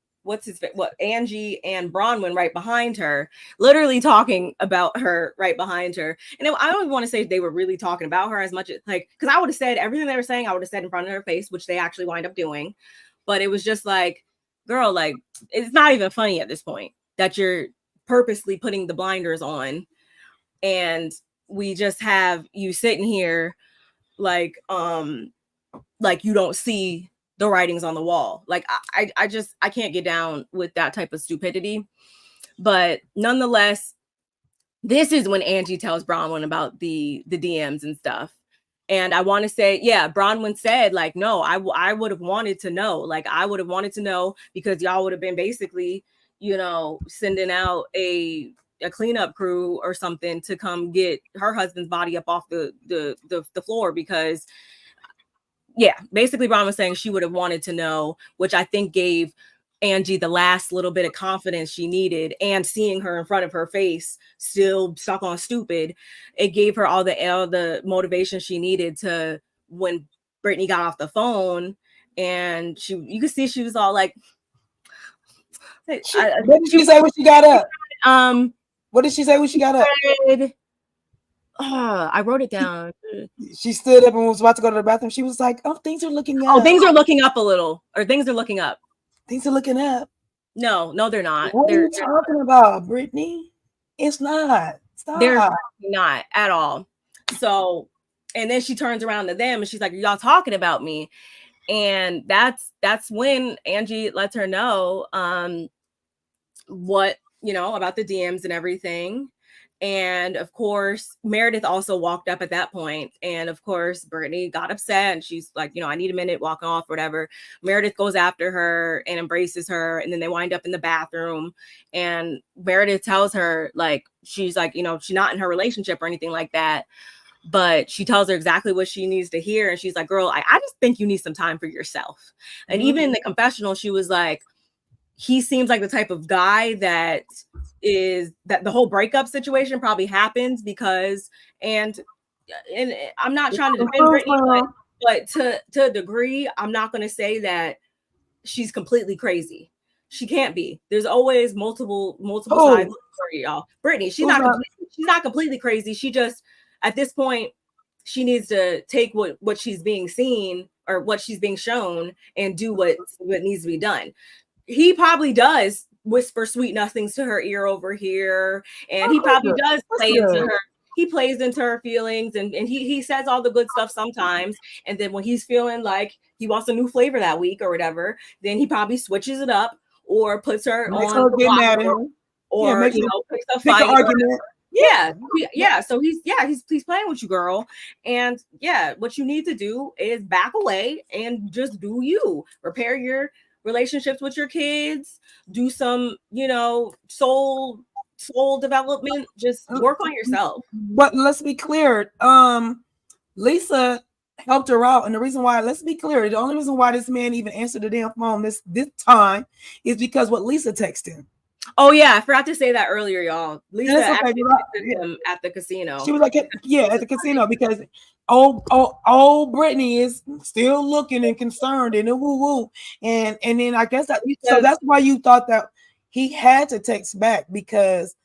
Angie and Bronwyn right behind her, literally talking about her right behind her. And I don't even want to say they were really talking about her as much as like, because I would have said everything they were saying, I would have said in front of her face, which they actually wind up doing. But it was just like, girl, like, it's not even funny at this point that you're purposely putting the blinders on, and we just have you sitting here like you don't see the writings on the wall. Like I can't get down with that type of stupidity. But nonetheless, this is when Angie tells Bronwyn about the DMs and stuff. And I want to say, yeah, Bronwyn said, like, no, I would have wanted to know. Like, I would have wanted to know because y'all would have been basically, you know, sending out a cleanup crew or something to come get her husband's body up off the floor, because yeah, basically Bronwyn was saying she would have wanted to know, which I think gave Angie the last little bit of confidence she needed, and seeing her in front of her face still stuck on stupid, it gave her all the motivation she needed to, when Brittany got off the phone and you could see she was all like, what did she say when she got up? What did she say when she got up? I wrote it down. She stood up and was about to go to the bathroom. She was like, "Oh, things are looking up. Oh, things are looking up a little, or things are looking up. Things are looking up." No, they're not. What are you talking about, Brittany? It's not. Stop. They're not at all. So, and then she turns around to them and she's like, "Are y'all talking about me?" And that's when Angie lets her know what, you know, about the DMs and everything. And of course, Meredith also walked up at that point. And of course, Brittany got upset and she's like, you know, I need a minute, walking off, whatever. Meredith goes after her and embraces her. And then they wind up in the bathroom. And Meredith tells her, like, she's like, you know, she's not in her relationship or anything like that. But she tells her exactly what she needs to hear. And she's like, girl, I just think you need some time for yourself. And even in the confessional, she was like, he seems like the type of guy that the whole breakup situation probably happens because, and I'm not trying to defend Brittany, but to a degree, I'm not going to say that she's completely crazy. She can't be. There's always multiple sides for y'all. Brittany, she's not completely crazy. She just, at this point, she needs to take what she's being seen or what she's being shown and do what needs to be done. He probably does whisper sweet nothings to her ear over here, and he probably does play into her. He plays into her feelings, and he says all the good stuff sometimes. And then when he's feeling like he wants a new flavor that week or whatever, then he probably switches it up or puts her on the block, or you know, picks a fight. Argument. Yeah. So he's playing with you, girl. And yeah, what you need to do is back away and just do you. Repair your relationships with your kids, do some, you know, soul development, just work on yourself. But let's be clear, Lisa helped her out, and the reason why, let's be clear, the only reason why this man even answered the damn phone this time is because what Lisa texted him. Oh yeah, I forgot to say that earlier, y'all. Lisa actually texted him at the casino. She was like, yeah, at the casino, because old Brittany is still looking and concerned and woo. And then I guess so that's why you thought that he had to text back, because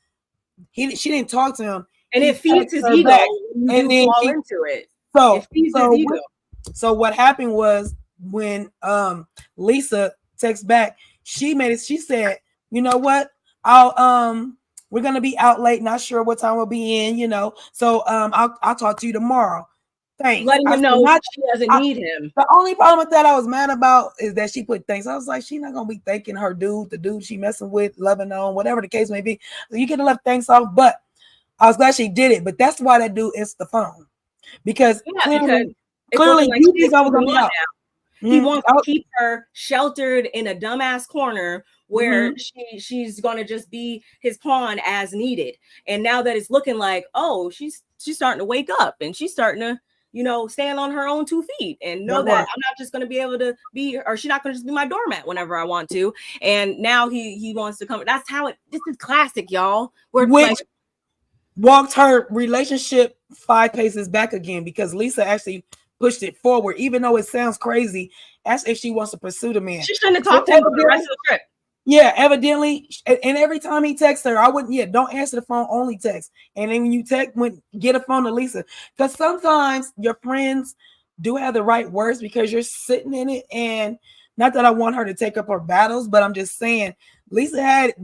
she didn't talk to him. And it feeds his ego, and then fall into it. So what happened was, when Lisa texted back, she said, you know what? We're gonna be out late, not sure what time we'll be in, you know. So I'll talk to you tomorrow. Thanks. Letting him know she doesn't need him. The only problem with that I was mad about is that she put thanks. I was like, she's not gonna be thanking her the dude she messing with, loving on, whatever the case may be. So you could have left thanks off, but I was glad she did it. But that's why that dude answered the phone, because clearly you think I was gonna be out. He wants to keep her sheltered in a dumbass corner where she's going to just be his pawn as needed. And now that it's looking like, oh, she's starting to wake up and she's starting to, you know, stand on her own 2 feet and know that I'm not just going to be able to be, or she's not going to just be my doormat whenever I want to. And now he wants to come. That's how this is classic, y'all. walked her relationship 5 paces back again, because Lisa actually pushed it forward, even though it sounds crazy, as if she wants to pursue the man. She shouldn't have talked to him for the rest of the trip. Yeah, evidently, and every time he texts her, I wouldn't. Yeah, don't answer the phone. Only text. And then when you text, get a phone to Lisa, because sometimes your friends do have the right words because you're sitting in it. And not that I want her to take up her battles, but I'm just saying, Lisa had.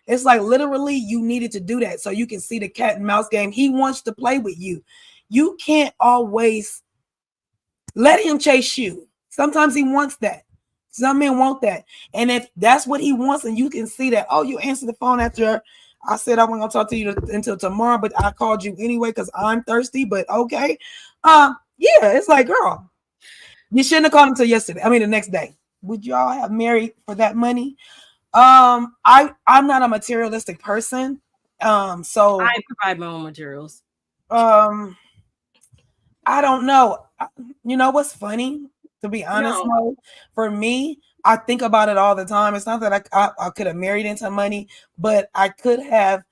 It's like literally you needed to do that so you can see the cat and mouse game. He wants to play with you. You can't always let him chase you. Sometimes he wants that. Some men want that. And if that's what he wants, and you can see that, oh, you answered the phone after I said I wasn't gonna talk to you until tomorrow, but I called you anyway because I'm thirsty. But okay. Yeah, it's like, girl, you shouldn't have called him until yesterday. I mean, the next day. Would y'all have married for that money? I'm not a materialistic person. So I provide my own materials. I don't know. You know what's funny? To be honest, no. For me, I think about it all the time. It's not that I could have married into money, but I could have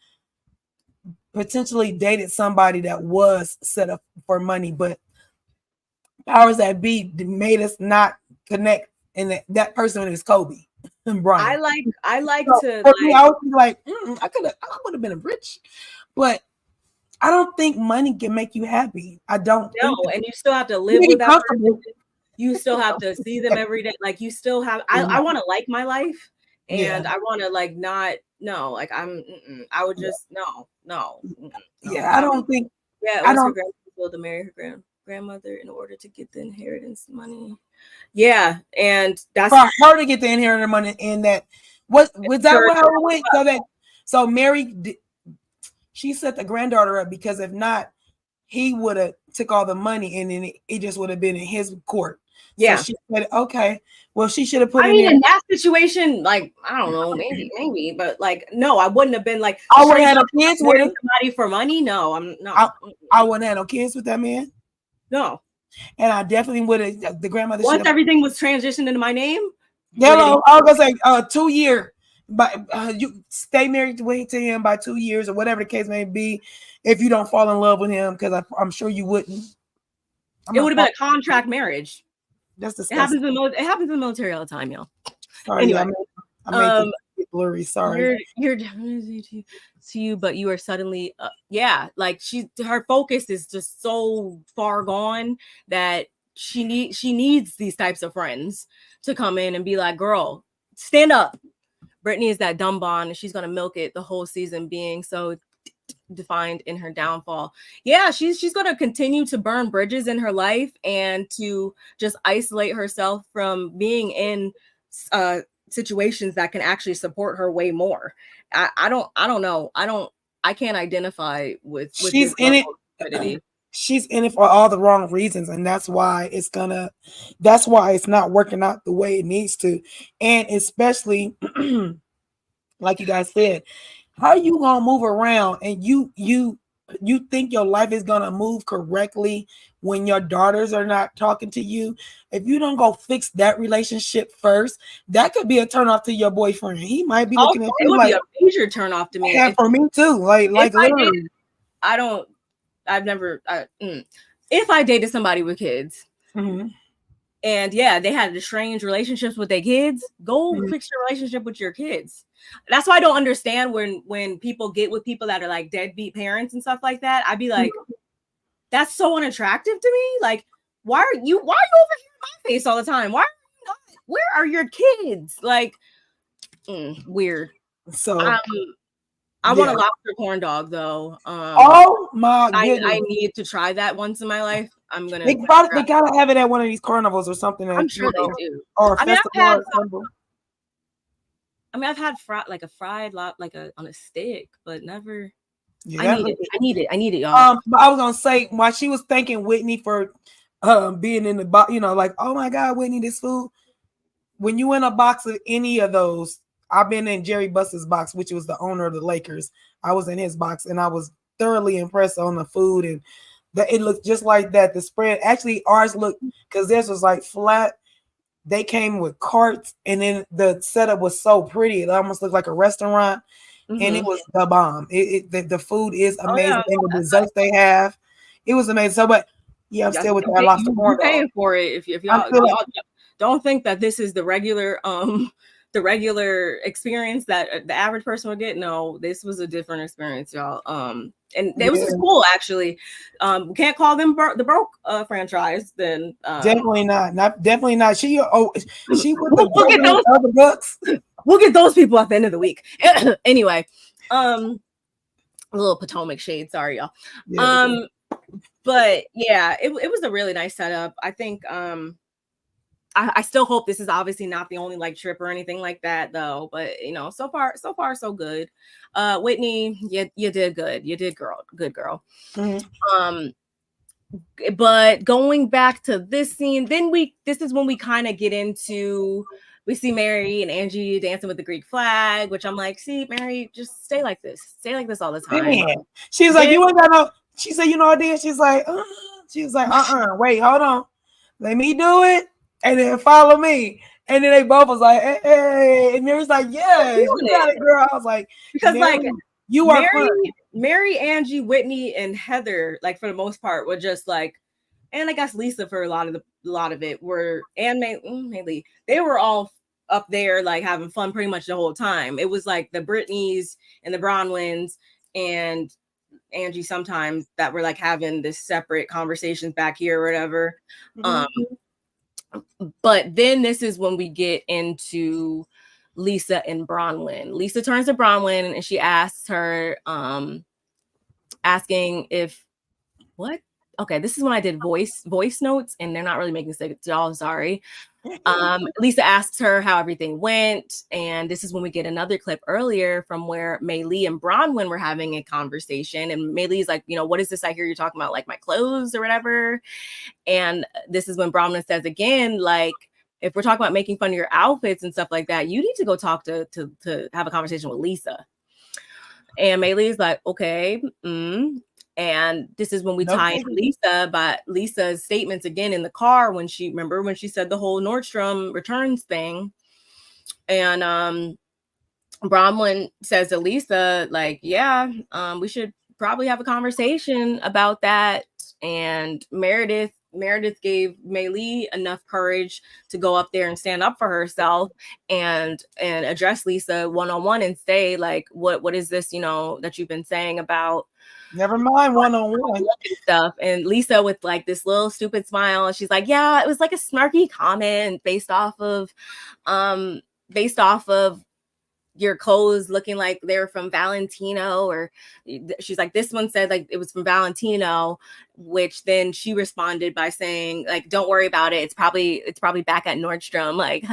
potentially dated somebody that was set up for money. But powers that be made us not connect, and that person is Kobe and Brian. I like to. For me, I would be like, I would have been rich, but I don't think money can make you happy. I don't. No, and you still have to live with that person. You still have to see them every day. Like you still have. I want to like my life, and I want to like not. No, like I would just no. Yeah, I don't think. Yeah, it was her grandmother to marry her grandmother in order to get the inheritance money. Yeah, and that's for her to get the inheritance money. And that was that how it went? So Mary, she set the granddaughter up, because if not, he would have took all the money, and then it just would have been in his court. Yeah, so she said, okay, well, she should have put. I mean, in that situation, like I don't know, maybe, but like no, I wouldn't have been like. I wouldn't have no kids with somebody for money. No, I wouldn't have no kids with that man. No, and I definitely would have. The grandmother. Once everything was transitioned into my name. Hello, I was gonna say 2 year, but you stay married to him by 2 years or whatever the case may be. If you don't fall in love with him, because I'm sure you wouldn't. It would have been a contract marriage. That's disgusting. It happens in the military all the time, y'all. Sorry, anyway, I made it blurry. Sorry. You're definitely to you, but you are suddenly, like her focus is just so far gone that she needs these types of friends to come in and be like, girl, stand up. Brittany is that dumb bond, and she's gonna milk it the whole season, being so defined in her downfall. Yeah, she's going to continue to burn bridges in her life and to just isolate herself from being in situations that can actually support her way more. I don't know. I can't identify with she's in it. She's in it for all the wrong reasons, and that's why it's not working out the way it needs to. And especially like you guys said, how you gonna move around and you think your life is gonna move correctly when your daughters are not talking to you? If you don't go fix that relationship first, that could be a turn off to your boyfriend. He might be looking at you like a major turn off to me. Yeah, for me too. Like literally. If I dated somebody with kids, and they had estranged relationships with their kids, go fix your relationship with your kids. That's why I don't understand when people get with people that are like deadbeat parents and stuff like that. I'd be like, that's so unattractive to me. Like, why are you over here in my face all the time? Why are you not? Where are your kids? Like, weird. So I want a lobster corn dog though. Oh my goodness. I need to try that once in my life. I'm gonna. They gotta have it at one of these carnivals or something. I'm sure they do. Or a festival. I've had fried on a stick, but never. Yeah, I need it, y'all. But I was gonna say, while she was thanking Whitney for being in the box, like, oh my God, Whitney, this food. When you in a box of any of those, I've been in Jerry Buss's box, which was the owner of the Lakers. I was in his box, and I was thoroughly impressed on the food, and that it looked just like that. The spread, actually, ours looked, because theirs was like flat. They came with carts, and then the setup was so pretty. It almost looked like a restaurant. and it was the bomb. The food is amazing, yeah. and the desserts they have, it was amazing. So, but yeah, I'm still with that lobster corn. You're paying for it if y'all don't think that this is the regular experience that the average person would get. No, this was a different experience, y'all. And it was just cool, actually. We can't call them the broke franchise. Then definitely not. Definitely not. She with we'll get those other books. We'll get those people at the end of the week. Anyway, a little Potomac shade. Sorry, y'all. Yeah, but yeah, it was a really nice setup. I think I still hope this is obviously not the only like trip or anything like that though. But so far so good. Whitney, you did good. You did good girl. Mm-hmm. But going back to this scene, then this is when we kind of get into, we see Mary and Angie dancing with the Greek flag, which I'm like, see, Mary, just stay like this all the time. Man. She's like, you ain't got no. She said, I did. She's like, wait, hold on, let me do it, and then follow me. And then they both was like, hey, and Mary's like, yeah, you got it, girl. I was like, because Mary, like you are Mary, Angie, Whitney, and Heather, like for the most part, were just like, and I guess Lisa for a lot of it were, and mainly they were all up there like having fun pretty much the whole time. It was like the Britneys and the Bronwyns and Angie sometimes that were like having this separate conversations back here or whatever. But then this is when we get into Lisa and Bronwyn. Lisa turns to Bronwyn and she asks her, asking if what? Okay, this is when I did voice notes and they're not really making sense at all. Sorry. Lisa asks her how everything went, and this is when we get another clip earlier from where Maylee and Bronwyn were having a conversation, and Maylee's like, what is this I hear you talking about, like my clothes or whatever? And this is when Bronwyn says again, like, if we're talking about making fun of your outfits and stuff like that, you need to go talk to have a conversation with Lisa. And Maylee's like, okay. And this is when we tie in Lisa, but Lisa's statements again in the car when she said the whole Nordstrom returns thing. And Bronwyn says to Lisa, like, yeah, we should probably have a conversation about that. And Meredith gave Maylee enough courage to go up there and stand up for herself and address Lisa one-on-one and say, like, what is this, that you've been saying about never mind one-on-one stuff. And Lisa with like this little stupid smile, she's like, yeah, it was like a snarky comment based off of your clothes looking like they're from Valentino, or she's like, this one said like it was from Valentino, which then she responded by saying, like, don't worry about it, it's probably back at Nordstrom. Like,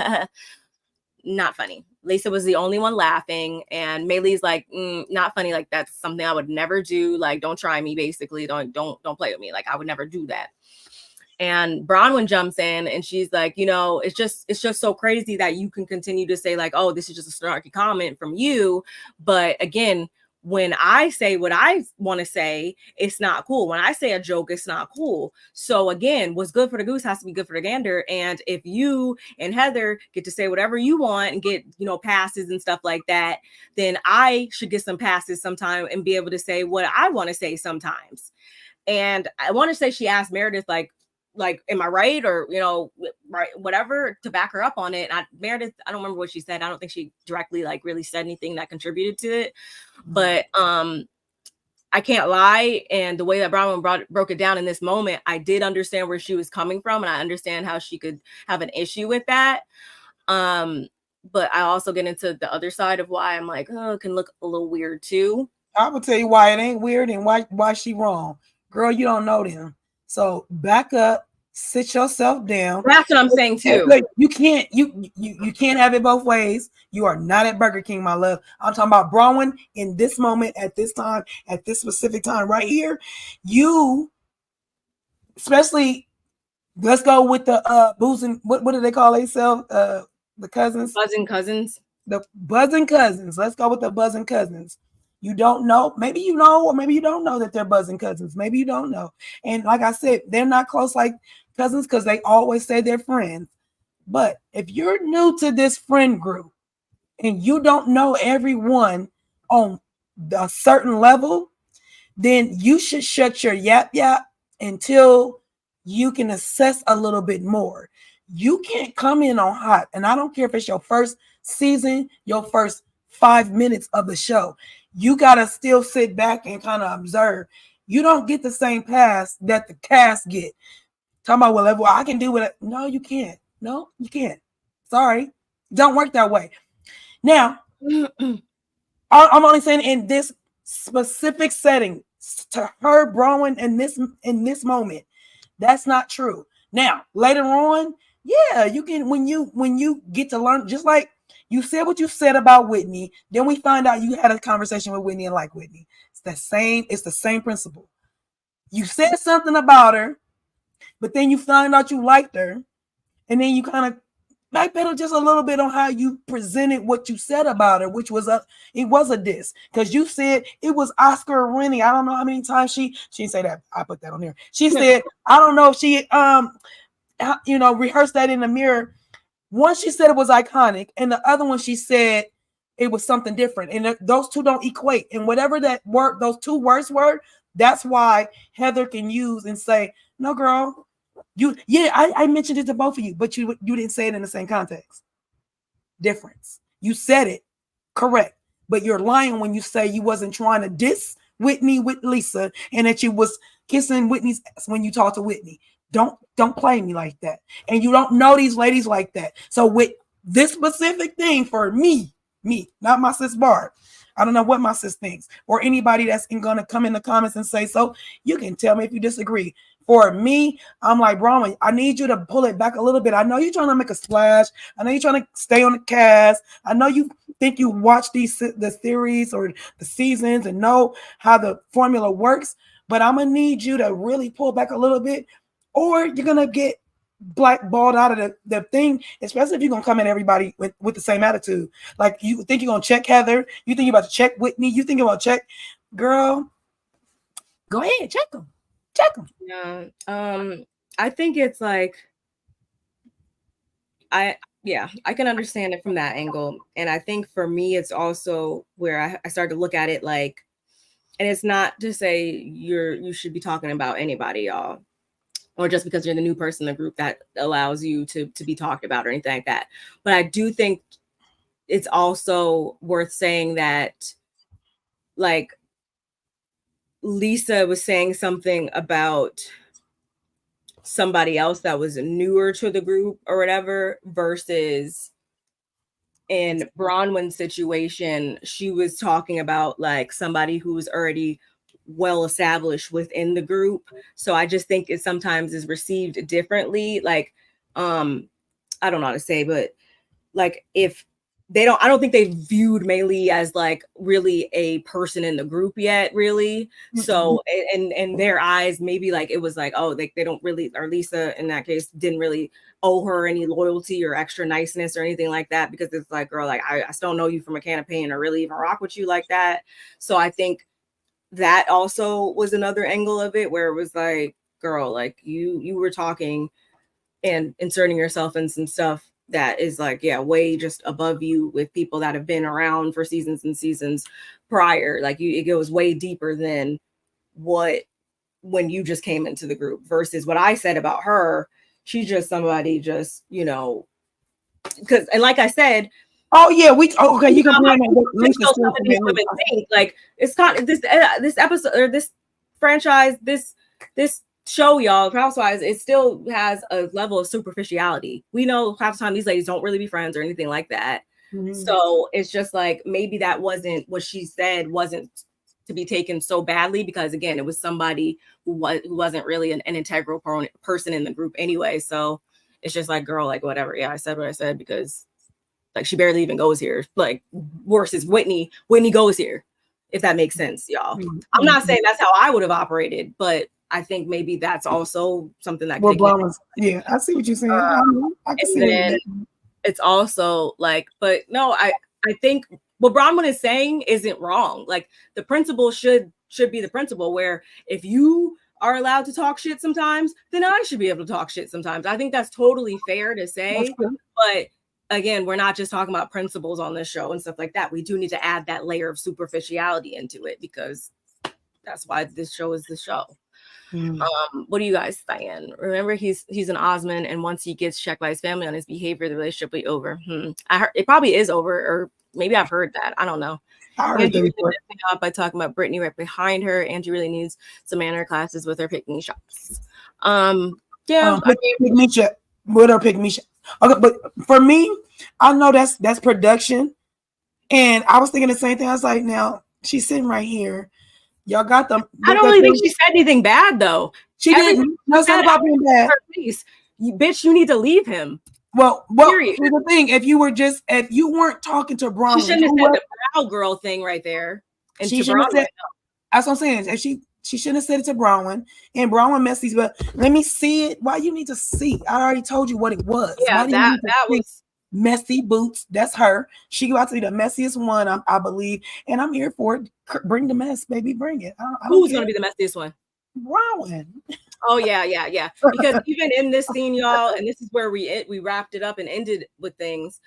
not funny. Lisa was the only one laughing, and Maylee's like, not funny. Like, that's something I would never do. Like, don't try me. Basically, don't play with me. Like, I would never do that. And Bronwyn jumps in, and she's like, it's just so crazy that you can continue to say like, oh, this is just a snarky comment from you, but again, when I say what I want to say, it's not cool. When I say a joke, it's not cool. So again, what's good for the goose has to be good for the gander. And if you and Heather get to say whatever you want and get, passes and stuff like that, then I should get some passes sometime and be able to say what I want to say sometimes. And I want to say she asked Meredith, like, am I right? Or, right, whatever, to back her up on it. And Meredith, I don't remember what she said. I don't think she directly like really said anything that contributed to it. But I can't lie. And the way that Bronwyn broke it down in this moment, I did understand where she was coming from. And I understand how she could have an issue with that. But I also get into the other side of why I'm like, oh, it can look a little weird too. I will tell you why it ain't weird and why she wrong. Girl, you don't know them. So back up, sit yourself down. That's what I'm saying too. You can't have it both ways. You are not at Burger King, my love. I'm talking about Bronwyn in this moment, at this time, at this specific time right here. You, especially, let's go with the boozing. What do they call themselves? The cousins, buzzing cousins. The buzzing cousins. Let's go with the buzzing cousins. You don't know, maybe you know, or maybe you don't know that they're buzzing cousins. Maybe you don't know. And like I said, they're not close like cousins because they always say they're friends. But if you're new to this friend group and you don't know everyone on a certain level, then you should shut your yap until you can assess a little bit more. You can't come in on hot. And I don't care if it's your first season, your first 5 minutes of the show. You got to still sit back and kind of observe. You don't get the same pass that the cast get. Talking about, well, I can do it. No, you can't. No, you can't. Sorry. Don't work that way. Now, I'm only saying in this specific setting, to her, Bronwyn, in this moment, that's not true. Now, later on, yeah, you can, when you get to learn, just like you said what you said about Whitney, then we find out you had a conversation with Whitney and like Whitney. It's the same principle. You said something about her, but then you find out you liked her, and then you kind of backpedal just a little bit on how you presented what you said about her, which was it was a diss, because you said it was Oscar winning. I don't know how many times she didn't say that. I put that on here. She said, I don't know if she rehearsed that in the mirror. One, she said it was iconic, and the other one she said it was something different, and those two don't equate. And whatever that word, those two words were, that's why Heather can use and say, no, girl, I mentioned it to both of you, but you didn't say it in the same context. Difference. You said it correct, but you're lying when you say you wasn't trying to diss Whitney with Lisa and that you was kissing Whitney's ass when you talked to Whitney. Don't play me like that. And you don't know these ladies like that. So with this specific thing for me, not my sis Barb, I don't know what my sis thinks, or anybody that's going to come in the comments and say so. You can tell me if you disagree. For me, I'm like, Bronwyn, I need you to pull it back a little bit. I know you're trying to make a splash. I know you're trying to stay on the cast. I know you think you watch the series or the seasons and know how the formula works, but I'm going to need you to really pull back a little bit, or you're going to get blackballed out of the thing, especially if you're going to come at everybody with the same attitude. Like, you think you're going to check Heather. You think you're about to check Whitney. You think you're about to check, girl, go ahead, check them. Yeah. I think it's like, I can understand it from that angle. And I think for me, it's also where I started to look at it like, and it's not to say you should be talking about anybody, y'all, or just because you're the new person in the group that allows you to be talked about or anything like that. But I do think it's also worth saying that, like, Lisa was saying something about somebody else that was newer to the group or whatever, versus in Bronwyn's situation, she was talking about like somebody who was already well established within the group. So I just think it sometimes is received differently. Like, I don't know how to say, but like, if I don't think they viewed Maylee as like really a person in the group yet, really. Mm-hmm. So in their eyes, maybe like it was like, oh, they don't really, or Lisa in that case didn't really owe her any loyalty or extra niceness or anything like that, because it's like, girl, like I still know you from a can of paint or really even rock with you like that. So I think that also was another angle of it, where it was like, girl, like you were talking and inserting yourself in some stuff that is like, yeah, way just above you with people that have been around for seasons and seasons prior. Like, it goes way deeper than when you just came into the group, versus what I said about her. She's just somebody, just, because, and like I said, oh yeah, okay, you can blame women think. Like, it's kind of this episode or this franchise, this show, y'all, Housewives, it still has a level of superficiality. We know half the time these ladies don't really be friends or anything like that. Mm-hmm. So it's just like, maybe that wasn't what she said, wasn't to be taken so badly, because again, it was somebody who wasn't really an integral person in the group anyway. So it's just like, girl, like, whatever. Yeah, I said what I said, because like, she barely even goes here. Like, worse is Whitney goes here, if that makes sense, y'all. Mm-hmm. I'm not saying that's how I would have operated, but I think maybe that's also something that yeah, I see what you're saying. I can see it. It's also like, but no, I think what Bronwyn is saying isn't wrong. Like, the principle should be the principle, where if you are allowed to talk shit sometimes, then I should be able to talk shit sometimes. I think that's totally fair to say, but again, we're not just talking about principles on this show and stuff like that. We do need to add that layer of superficiality into it, because that's why this show is the show. What do you guys think? Remember, he's an Osmond, and once he gets checked by his family on his behavior, the relationship will be over. I heard it probably is over, or maybe I've heard that. I don't know. Angie really out by talking about Brittany right behind her. Angie really needs some manner classes with her pick-me shots. Pick-me shot with her pick-me shot. Okay, but for me, I know that's production, and I was thinking the same thing. I was like, now she's sitting right here. Y'all got them. I don't really think she said anything bad, though. She didn't. That's not about being bad. Bitch, you need to leave him. Well, here's the thing. If you weren't talking to Bronwyn, she shouldn't have said the brow girl thing right there. And she shouldn't have said. That's what I'm saying. If she shouldn't have said it to Bronwyn, and Bronwyn messy, but let me see it. Why you need to see? I already told you what it was. Yeah, that was messy boots. That's her. She about to be the messiest one, I believe, and I'm here for it. Bring the mess, baby. Bring it. Who's going to be the messiest one? Bronwyn. Oh yeah. Because even in this scene, y'all, and this is where we wrapped it up and ended with things.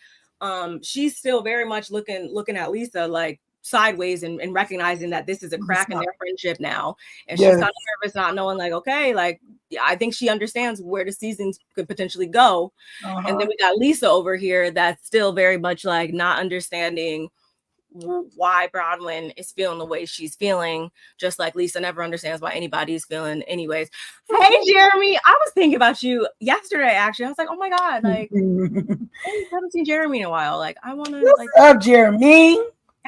She's still very much looking at Lisa like sideways and recognizing that this is a crack in their friendship now, and she's kind of nervous, not knowing like, okay, like I think she understands where the seasons could potentially go. And then we got Lisa over here that's still very much like not understanding why Bronwyn is feeling the way she's feeling, just like Lisa never understands why anybody is feeling anyways. Hey Jeremy, I was thinking about you yesterday actually. I was like, oh my god, like I haven't seen Jeremy in a while. Like I want to like up Jeremy.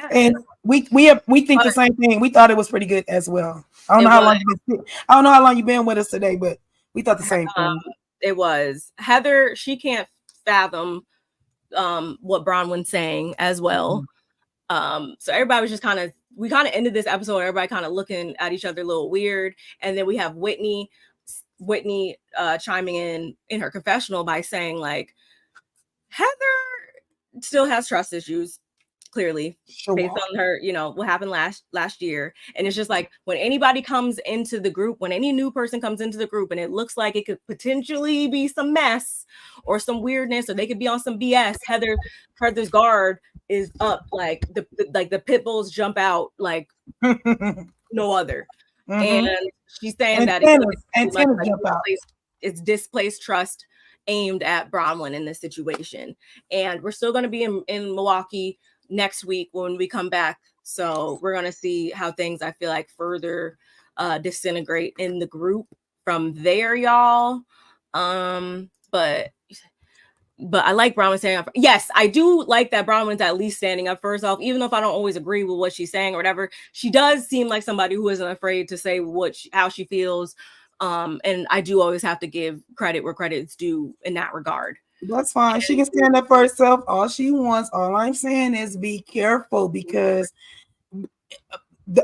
And we think the same thing. We thought it was pretty good as well. I don't know how long you've been with us today, but we thought the same thing. It was Heather. She can't fathom what Bronwyn's saying as well. So everybody was just we kind of ended this episode, everybody kind of looking at each other a little weird. And then we have Whitney chiming in her confessional by saying like, Heather still has trust issues, clearly, based on her, what happened last year. And it's just like when anybody comes into the group, when any new person comes into the group and it looks like it could potentially be some mess or some weirdness, or they could be on some BS, Heather's guard is up, like the pit bulls jump out like no other. And she's saying that it's displaced trust aimed at Bronwyn in this situation. And we're still going to be in Milwaukee next week when we come back. So we're going to see how things, I feel like, further disintegrate in the group from there, y'all. But I like Bronwyn standing up. Yes, I do like that Bronwyn's at least standing up for herself, even if I don't always agree with what she's saying or whatever. She does seem like somebody who isn't afraid to say how she feels. And I do always have to give credit where credit's due in that regard. That's fine. She can stand up for herself all she wants. All I'm saying is be careful, because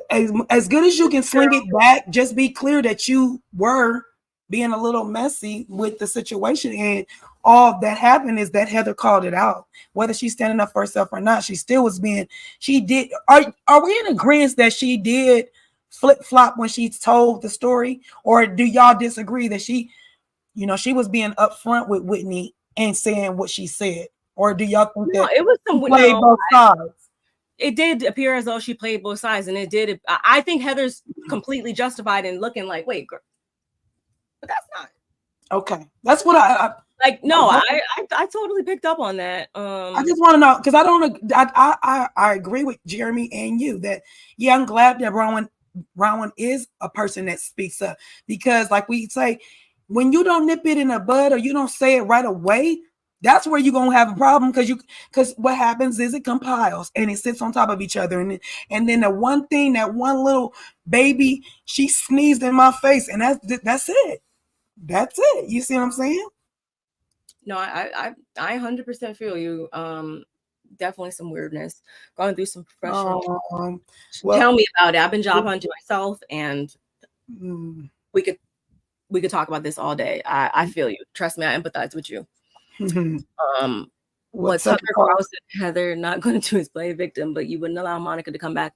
as good as you can sling it back, just be clear that you were being a little messy with the situation. And all that happened is that Heather called it out. Whether she's standing up for herself or not, she still was she did. Are we in agreement that she did flip-flop when she told the story? Or do y'all disagree that she was being upfront with Whitney and saying what she said? Or do y'all think that it was some played both sides? It did appear as though she played both sides, and it did. I think Heather's completely justified in looking like, wait, girl, but that's not okay. That's what I like. No, I totally picked up on that. I just want to know, because I agree with Jeremy and you that I'm glad that Bronwyn is a person that speaks up, because like we say, when you don't nip it in the bud or you don't say it right away, that's where you're gonna have a problem, because what happens is it compiles and it sits on top of each other, and then that one little baby, she sneezed in my face, and that's it. You see what I'm saying? No, I 100% feel you. Definitely some weirdness, going through some professional. Tell me about it. I've been job hunting myself, and we could talk about this all day. I feel you. Trust me, I empathize with you. What's Tucker Carlson? Heather not going to do is play a victim, but you wouldn't allow Monica to come back.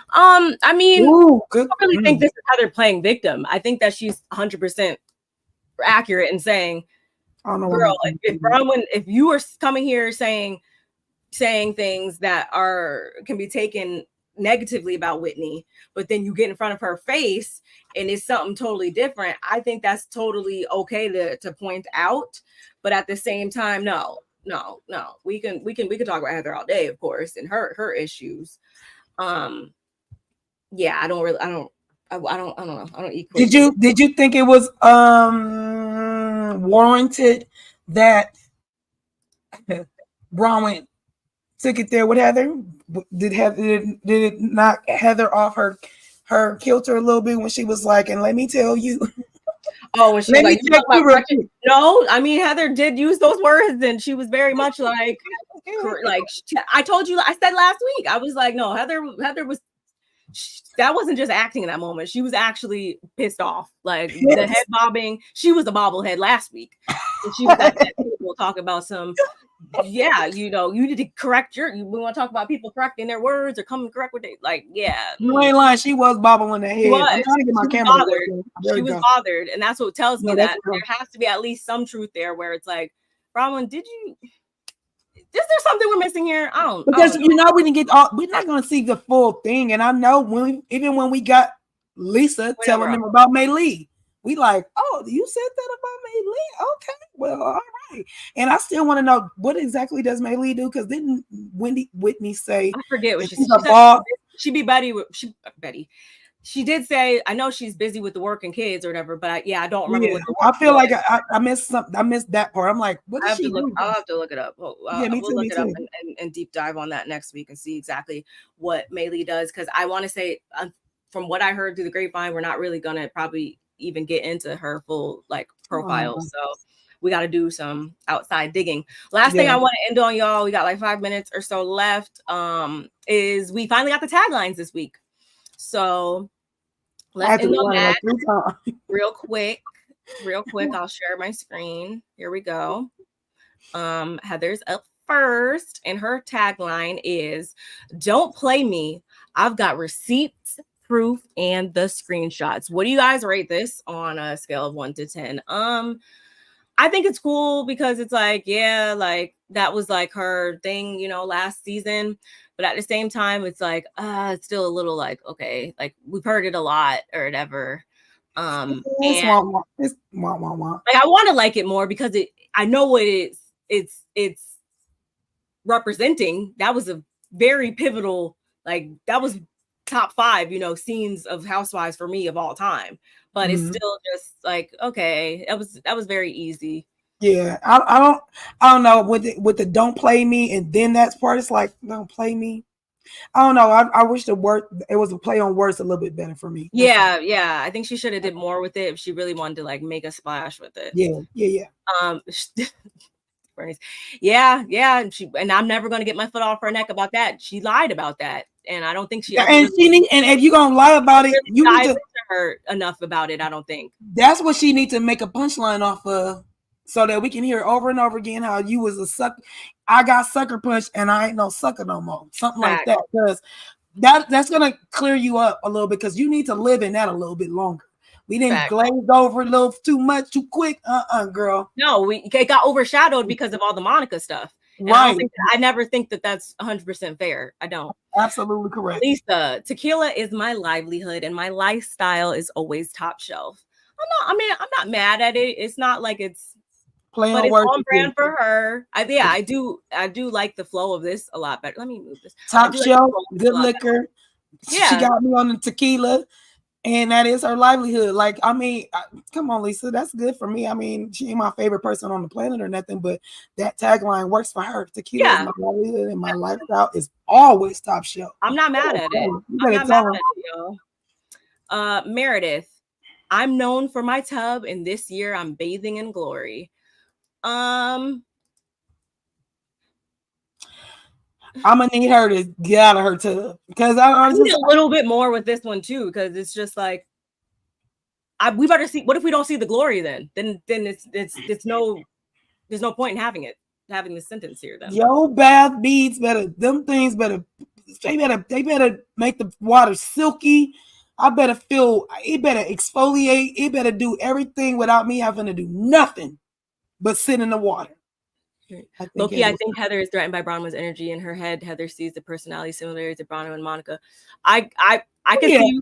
I mean, I don't really think this is Heather playing victim. I think that she's 100% accurate in saying I don't know. Girl, if Bronwyn, if you are coming here saying things that can be taken negatively about Whitney, but then you get in front of her face and it's something totally different, I think that's totally okay to point out. But at the same time, no. We can talk about Heather all day, of course, and her issues. Yeah, I don't know. I don't equate. Did you think it was warranted that Bronwyn took it there with Heather? Did it knock Heather off her kilter a little bit when she was like, and let me tell you. Oh, when she was like, no, I mean, Heather did use those words, and she was very much like I told you, I said last week, I was like, no, Heather was, that wasn't just acting in that moment. She was actually pissed off. Like the head bobbing, she was a bobblehead last week. And she was at that table talking about some, you need to correct we want to talk about people correcting their words or coming correct with it. Like, yeah. You ain't lying. She was bobbling her head. I'm trying to get my camera. She was bothered. And that's what tells me that there has to be at least some truth there where it's like, Bronwyn, is there something we're missing here? Because we didn't get we're not going to see the full thing. And I know even when we got Lisa telling them about May Lee, we like, oh, you said that about May Lee? Okay, well, all right. And I still want to know, what exactly does May Lee do? Because didn't Whitney say, I forget what she said. She be Betty. Betty. She did say, I know she's busy with the work and kids or whatever, but I don't remember what the work I feel like I missed something. I missed that part. I'm like, what did she do? I'll have to look it up. We'll look it up and deep dive on that next week and see exactly what May Lee does. Because I want to say, from what I heard through the grapevine, we're not really going to probably even get into her full profile. So we got to do some outside digging. Last thing I want to end on, y'all, we got like 5 minutes or so left, is we finally got the taglines this week. So let's end on that real quick. I'll share my screen. Here we go. Heather's up first, and her tagline is, "Don't play me. I've got receipts, proof, and the screenshots." What do you guys rate this on a scale of 1 to 10? I think it's cool because it's like, that was like her thing, last season. But at the same time, it's like, it's still a little like, okay, like we've heard it a lot or whatever. It's wah, wah. Like I want to like it more because I know what it's representing. That was a very pivotal, that was top 5, scenes of Housewives for me of all time. But it's still just like, okay, that was very easy. Yeah, I don't know with the don't play me, and then that part is like, don't play me. I don't know. I wish it was a play on words a little bit better for me. Yeah. I think she should have did more with it if she really wanted to make a splash with it. Yeah. And I'm never going to get my foot off her neck about that. She lied about that, and I don't think she. And if you're gonna lie about it, you need to her enough about it. I don't think that's what she needs to make a punchline off of, so that we can hear over and over again how you was a sucker. I got sucker punched, and I ain't no sucker no more. Something like that, because that's gonna clear you up a little bit, because you need to live in that a little bit longer. We didn't glaze over a little too much too quick. Girl. No, it got overshadowed because of all the Monica stuff. Right. I never think that that's 100% fair. I don't. Absolutely correct. Lisa, tequila is my livelihood, and my lifestyle is always top shelf. I'm not mad at it. It's not like it's playing but it's on brand for her. I do like the flow of this a lot better. Let me move this. Top shelf, good liquor. Yeah, she got me on the tequila, and that is her livelihood. Come on, Lisa, that's good for me. I mean, she ain't my favorite person on the planet or nothing, but that tagline works for her. Tequila is my livelihood, and my lifestyle is always top shelf. I'm not mad at it. I'm not mad at it, y'all. Meredith, I'm known for my tub, and this year I'm bathing in glory. I'm gonna need her to get out of her tub, because I need a little bit more with this one too, because it's just like we better see. What if we don't see the glory then it's no, there's no point in having this sentence here then. Yo, bath beads better, them things better, they better make the water silky. It better exfoliate, it better do everything without me having to do nothing. but sit in the water. I think Heather is threatened by Bronwyn's energy in her head. Heather sees the personality similarities of Bronwyn and Monica. I can see.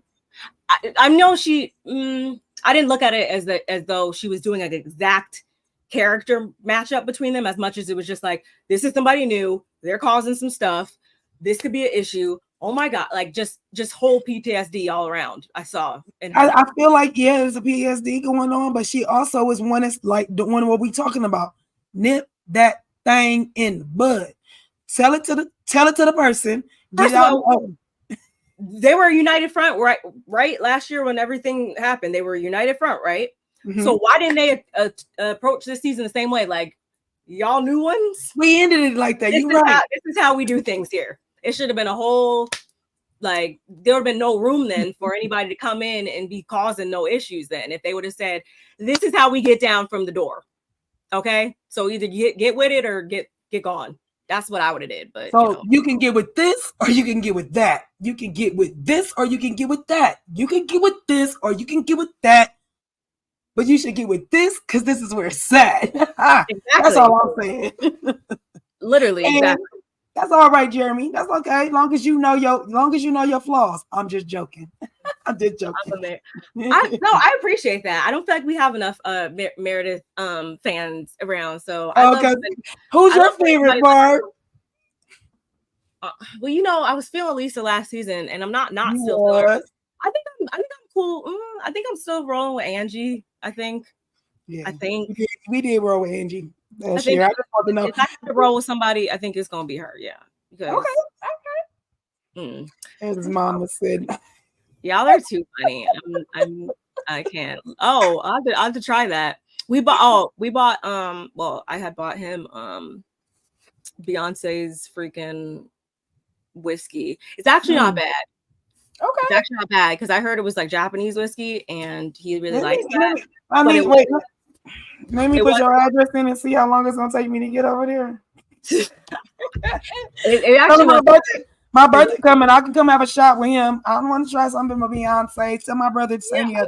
I know she. I didn't look at it as though she was doing an exact character matchup between them, as much as it was just like, this is somebody new. They're causing some stuff. This could be an issue. Oh my God! Like just whole PTSD all around. I saw. I feel like there's a PTSD going on, but she also is one that's like the one what we talking about. Nip that thing in the bud. Tell it to the person. Get out. They were a united front, right? Last year when everything happened, they were a united front, right? Mm-hmm. So why didn't they approach this season the same way? Like, y'all new ones? We ended it like that. You're right. This is how we do things here. It should have been a whole, like, there would have been no room then for anybody to come in and be causing no issues then. If they would have said, this is how we get down from the door. Okay? So either get with it or get gone. That's what I would have did. But so you can get with this or you can get with that. You can get with this or you can get with that. You can get with this or you can get with that. But you should get with this because this is where it's at. Exactly. That's all I'm saying. Literally, exactly. That's all right, Jeremy. That's okay. Long as you know your flaws. I'm just joking. I'm just joking. I appreciate that. I don't feel like we have enough Meredith fans around. So who's your favorite, Barb? Well, I was feeling Lisa last season, and I'm not still feeling her. I think I'm cool. I think I'm still rolling with Angie. I think. Yeah. I think we did roll with Angie. I just want to know. If I have to roll with somebody, I think it's gonna be her. Yeah. Because, okay. As Mama said. Y'all are too funny. I can't. Oh, I'll have to try that. We bought well, I had bought him Beyonce's freaking whiskey. It's actually not bad. Okay. It's actually not bad because I heard it was like Japanese whiskey and he really likes that. Let me put your address in and see how long it's gonna take me to get over there. it actually my birthday coming. I can come have a shot with him. I want to try something with Beyonce. Tell my brother to send me a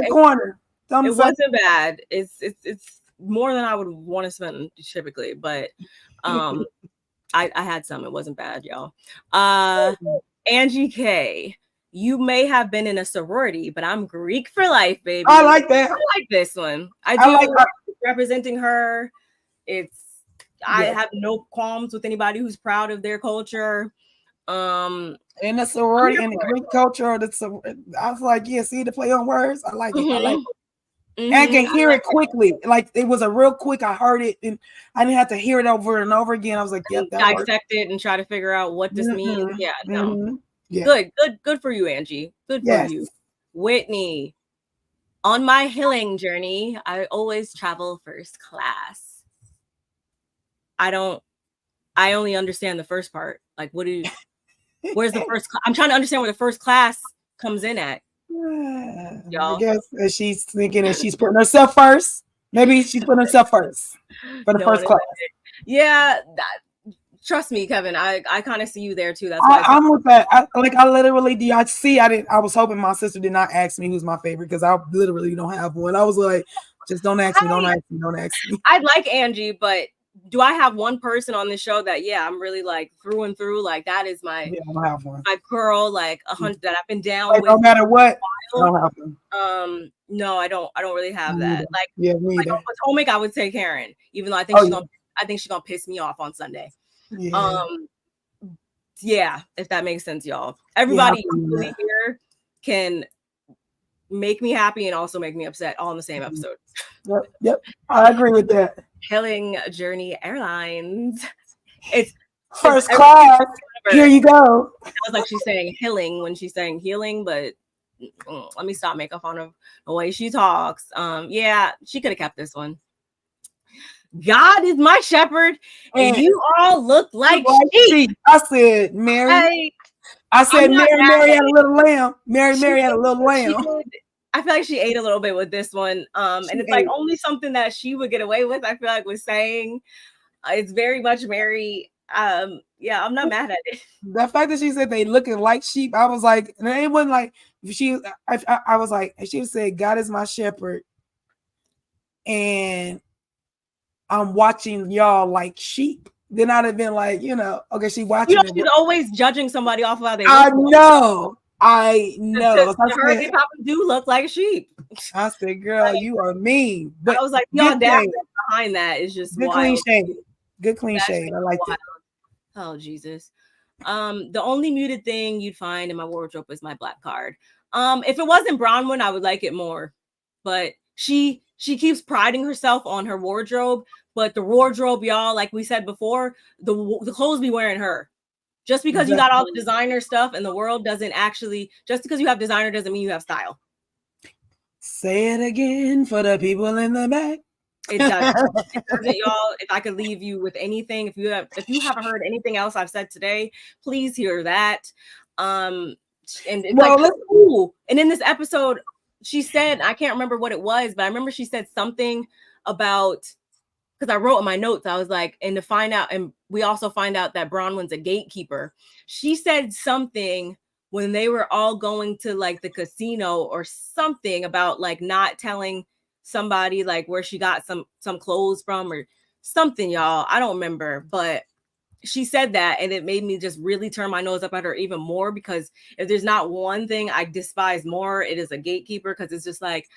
corner. It wasn't bad. It's more than I would want to spend typically, but I had some. It wasn't bad, y'all. Angie K, you may have been in a sorority, but I'm Greek for life, baby. I like that. I like this one. I do like representing her. I have no qualms with anybody who's proud of their culture. In the sorority, in the Greek culture, I was like, see the play on words. I like it. I like it. Mm-hmm. I can hear it quickly. Like it was a real quick. I heard it, and I didn't have to hear it over and over again. I was like, "Yep, that dissect it and try to figure out what this means." Yeah, no, yeah. Good for you, Angie. Good for you, Whitney. On my healing journey, I always travel first class. I only understand the first part. Like, where's the first? I'm trying to understand where the first class comes in at. Y'all. I guess she's thinking that she's putting herself first. Maybe she's putting herself first for the first class. Yeah, trust me, Kevin. I kind of see you there too. That's why I'm with that. I literally do. I was hoping my sister did not ask me who's my favorite because I literally don't have one. I was like, just don't ask me. Don't ask me. I like Angie, but do I have one person on this show that I'm really like through and through? Like that is my I don't have one. My girl, like 100 that I've been down with. No matter what. I don't have one. No, I don't really have that. Like me either. Like Potomac, I would say Karen, even though I think she's gonna piss me off on Sunday. Yeah. If that makes sense, y'all. Everybody really here can make me happy and also make me upset all in the same episode. Yep. I agree with that. Healing Journey Airlines. It's first class. Here you go. It was like she's saying healing when she's saying healing, but let me stop making fun of the way she talks. She could have kept this one. God is my shepherd, and you all look like sheep. I said, Mary. Mary had a little lamb. Mary had a little lamb. I feel like she ate a little bit with this one. And it's like only something that she would get away with, I feel like was saying. It's very much Mary. I'm not mad at it. The fact that she said they looking like sheep, I was like, and it wasn't like I was like, she said, God is my shepherd. And I'm watching y'all like sheep. Then I'd have been like, okay, she watching it. She's always judging somebody off of how they look. I know. To her, they probably do look like sheep. I said, girl, you are mean. But I was like, the audacity behind that is just good, wild. clean shade. Good, clean shade. I like it. Oh, Jesus. The only muted thing you'd find in my wardrobe is my black card. If it wasn't Bronwyn, I would like it more. But she keeps priding herself on her wardrobe. But the wardrobe, y'all, like we said before, the clothes be wearing her. Just because you got all the designer stuff in the world doesn't actually, just because you have designer doesn't mean you have style. Say it again for the people in the back. It doesn't. It doesn't, y'all. If I could leave you with anything, if you haven't heard anything else I've said today, please hear that. And it's cool. And in this episode, she said, I can't remember what it was, but I remember she said something about, because I wrote in my notes, I was like, and to find out, and we also find out that Bronwyn's a gatekeeper. She said something when they were all going to like the casino or something about like not telling somebody like where she got some clothes from or something, y'all. I don't remember, but she said that, and it made me just really turn my nose up at her even more, because if there's not one thing I despise more, it is a gatekeeper. Because it's just like,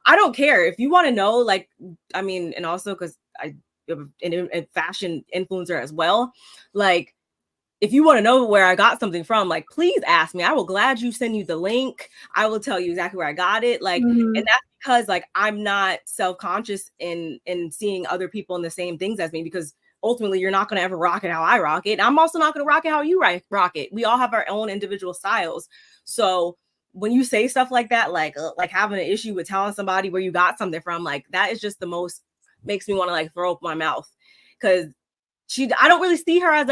I don't care if you want to know, like, I mean, and also because I am a fashion influencer as well, like, if you want to know where I got something from, like, please ask me. I will gladly send you the link. I will tell you exactly where I got it. Like, and that's because like I'm not self-conscious in seeing other people in the same things as me, because ultimately you're not going to ever rock it how I rock it. I'm also not going to rock it how you rock it. We all have our own individual styles. So when you say stuff like that, like having an issue with telling somebody where you got something from, like that is just the most, makes me want to like throw up my mouth, because I don't really see her as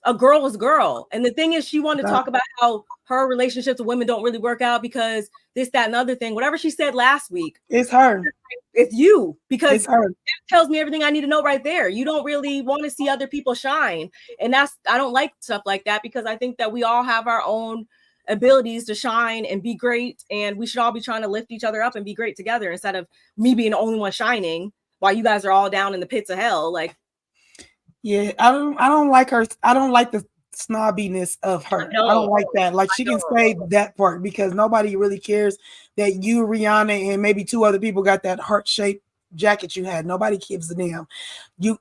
a girl's girl. And the thing is, she wanted to talk about how her relationships with women don't really work out because this, that, and other thing. Whatever she said last week. It's her. It's you, because it's her. It tells me everything I need to know right there. You don't really want to see other people shine. And I don't like stuff like that, because I think that we all have our own abilities to shine and be great. And we should all be trying to lift each other up and be great together, instead of me being the only one shining while you guys are all down in the pits of hell. Like, yeah, I don't like her. I don't like the snobbiness of her. I don't like that. Like, she can say that part, because nobody really cares that you, Rihanna, and maybe two other people got that heart-shaped jacket you had. Nobody gives a damn. You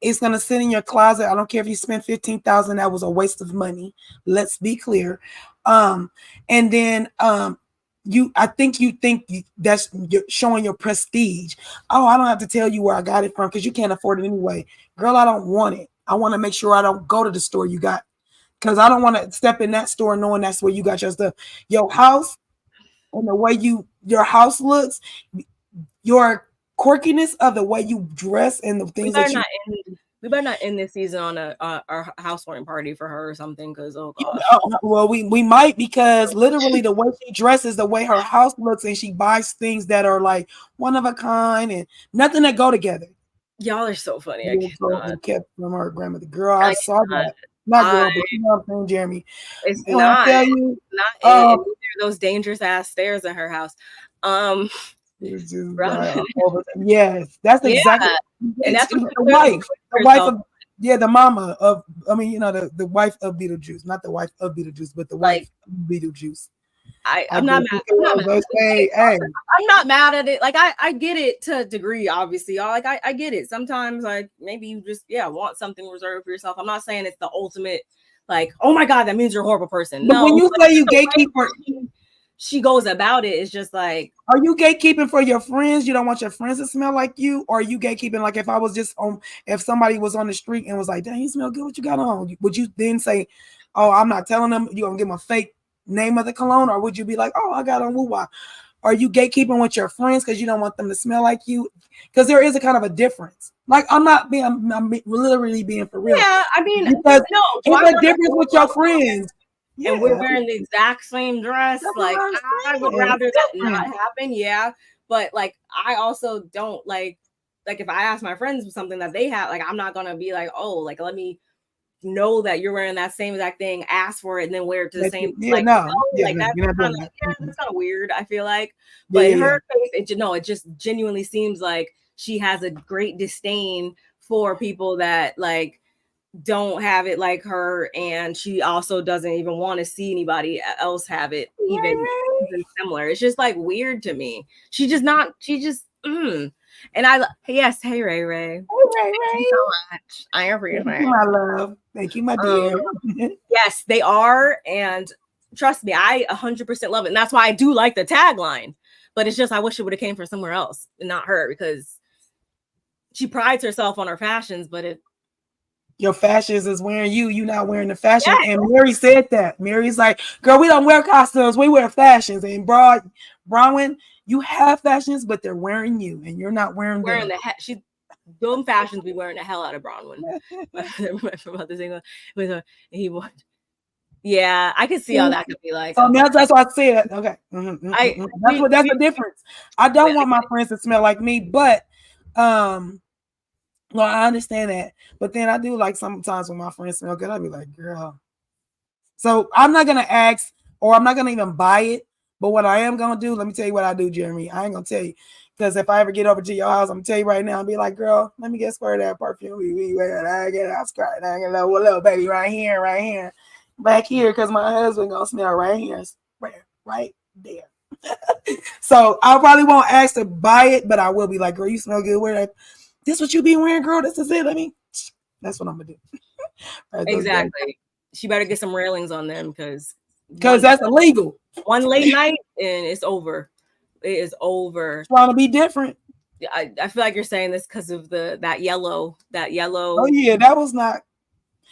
it's gonna sit in your closet. I don't care if you spent $15,000. That was a waste of money. Let's be clear. And then I think that's showing your prestige. Oh, I don't have to tell you where I got it from because you can't afford it anyway. Girl, I don't want it. I want to make sure I don't go to the store you got, because I don't want to step in that store knowing that's where you got your stuff. Your house and the way your house looks, your quirkiness of the way you dress and the things that we better not end this season on our housewarming party for her or something, because oh gosh. Well, we might, because literally the way she dresses, the way her house looks, and she buys things that are like one of a kind and nothing that go together. Y'all are so funny. Kept from her grandmother. Girl, I saw that. Not girl, but you know what I'm saying, Jeremy. It's not. Tell you, not those dangerous ass stairs in her house. Yes, that's exactly. And that's the wife of, the mama of, the wife of Beetlejuice, not the wife of Beetlejuice, but the wife of Beetlejuice. I'm not mad. I'm not mad at it. Like, I get it to a degree, obviously. Y'all, like, I get it. Sometimes, like, maybe you just want something reserved for yourself. I'm not saying it's the ultimate, like, oh my God, that means you're a horrible person. But when you say you gatekeeper, she goes about it. It's just like, are you gatekeeping for your friends? You don't want your friends to smell like you? Or are you gatekeeping, like, if I was just if somebody was on the street and was like, dang, you smell good, what you got on? Would you then say, oh, I'm not telling them, you're gonna give them a fake name of the cologne? Or would you be like, oh, I got on woo-wah? Are you gatekeeping with your friends because you don't want them to smell like you? Because there is a kind of a difference. Like, I'm literally being for real. Yeah, I mean, because it's a difference with your friends. And we're wearing the exact same dress. Like, I would rather that not happen. Yeah. But like, I also don't like if I ask my friends something that they have, like, I'm not going to be like, oh, like, let me know that you're wearing that same exact thing, ask for it, and then wear it to the same. That's kind of weird, I feel like. But in her case, it just genuinely seems like she has a great disdain for people that like don't have it like her, and she also doesn't even want to see anybody else have it even similar. It's just like weird to me. She just and yes, hey Ray Ray. Hey Ray Ray. Thank you so much. I appreciate it. Thank you, my love. Thank you, my dear. Yes, they are, and trust me, I 100% love it, and that's why I do like the tagline. But it's just I wish it would have came from somewhere else and not her, because she prides herself on her fashions, but your fashions is wearing you. You not wearing the fashion. Yes. And Mary said that. Mary's like, girl, we don't wear costumes. We wear fashions. And Bronwyn, you have fashions, but they're wearing you, and you're not wearing them. She's doing fashions. Be wearing the hell out of Bronwyn. Yeah, I can see how that could be like. So that's what I said. Okay, that's the difference. I don't want my friends to smell like me, but well, I understand that, but then I do like sometimes when my friends smell good, I'll be like, girl. So I'm not gonna ask, or I'm not gonna even buy it. But what I am gonna do, let me tell you what I do, Jeremy. I ain't gonna tell you, because if I ever get over to your house, I'm gonna tell you right now. I'll be like, girl, let me get square that perfume we wear. I get out skirt. I get a little baby right here, back here, because my husband gonna smell right here, right there. So I probably won't ask to buy it, but I will be like, girl, you smell good. Wear that. This what you be wearing, girl? This is it. That's what I'm gonna do. Exactly. She better get some railings on them, because that's illegal. One late night and it's over. It is over. Trying to be different. I feel like you're saying this because of that yellow. Oh yeah, that was not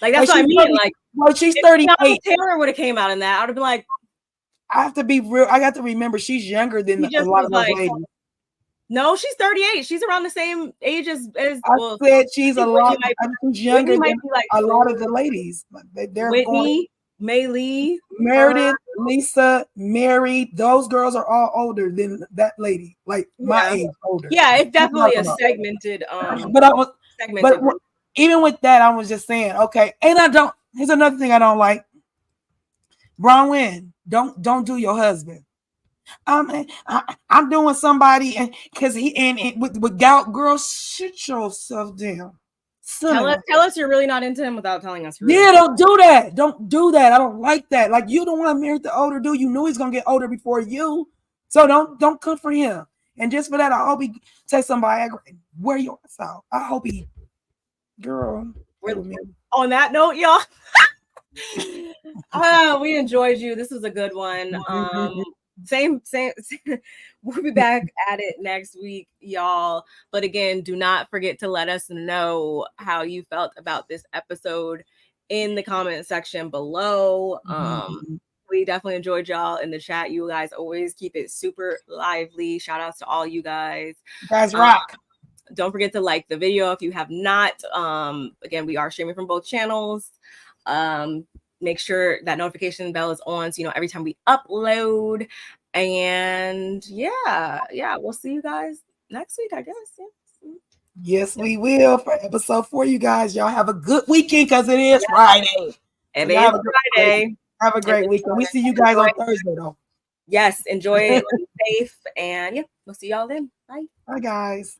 like that's what I mean. Like, well, she's 38. Taylor would have came out in that. I would have been like, I have to be real. I got to remember she's younger than a lot of those ladies. No, she's 38. She's around the same age as I said she's a lot. She's younger than like a lot of the ladies. They're Whitney, Maylee, Meredith, Lisa, Mary. Those girls are all older than that lady. Like my age, older. Yeah, it's definitely a segmented. But even with that, I was just saying, okay. And here's another thing I don't like. Bronwyn, don't do your husband. I'm doing somebody, and because with gout, girl, shut yourself down. Tell us you're really not into him without telling us. Yeah, don't do that. Don't do that. I don't like that. Like, you don't want to marry the older dude. You knew he's gonna get older before you, so don't come for him. And just for that, I hope he takes somebody. Wear yours out. I hope he, girl. On that note, y'all. We enjoyed you. This was a good one. Same. We'll be back at it next week, y'all. But again, do not forget to let us know how you felt about this episode in the comment section below. We definitely enjoyed y'all in the chat. You guys always keep it super lively. Shout outs to all you guys. You guys rock. Don't forget to like the video if you have not. Again, we are streaming from both channels. Make sure that notification bell is on, so you know every time we upload. And yeah, we'll see you guys next week, I guess. Yes, we will for episode 4. You guys, y'all have a good weekend, because it is Friday. It is Friday. Have a great weekend. We see you guys on Thursday, though. Yes, enjoy it. Be safe, and we'll see y'all then. Bye. Bye, guys.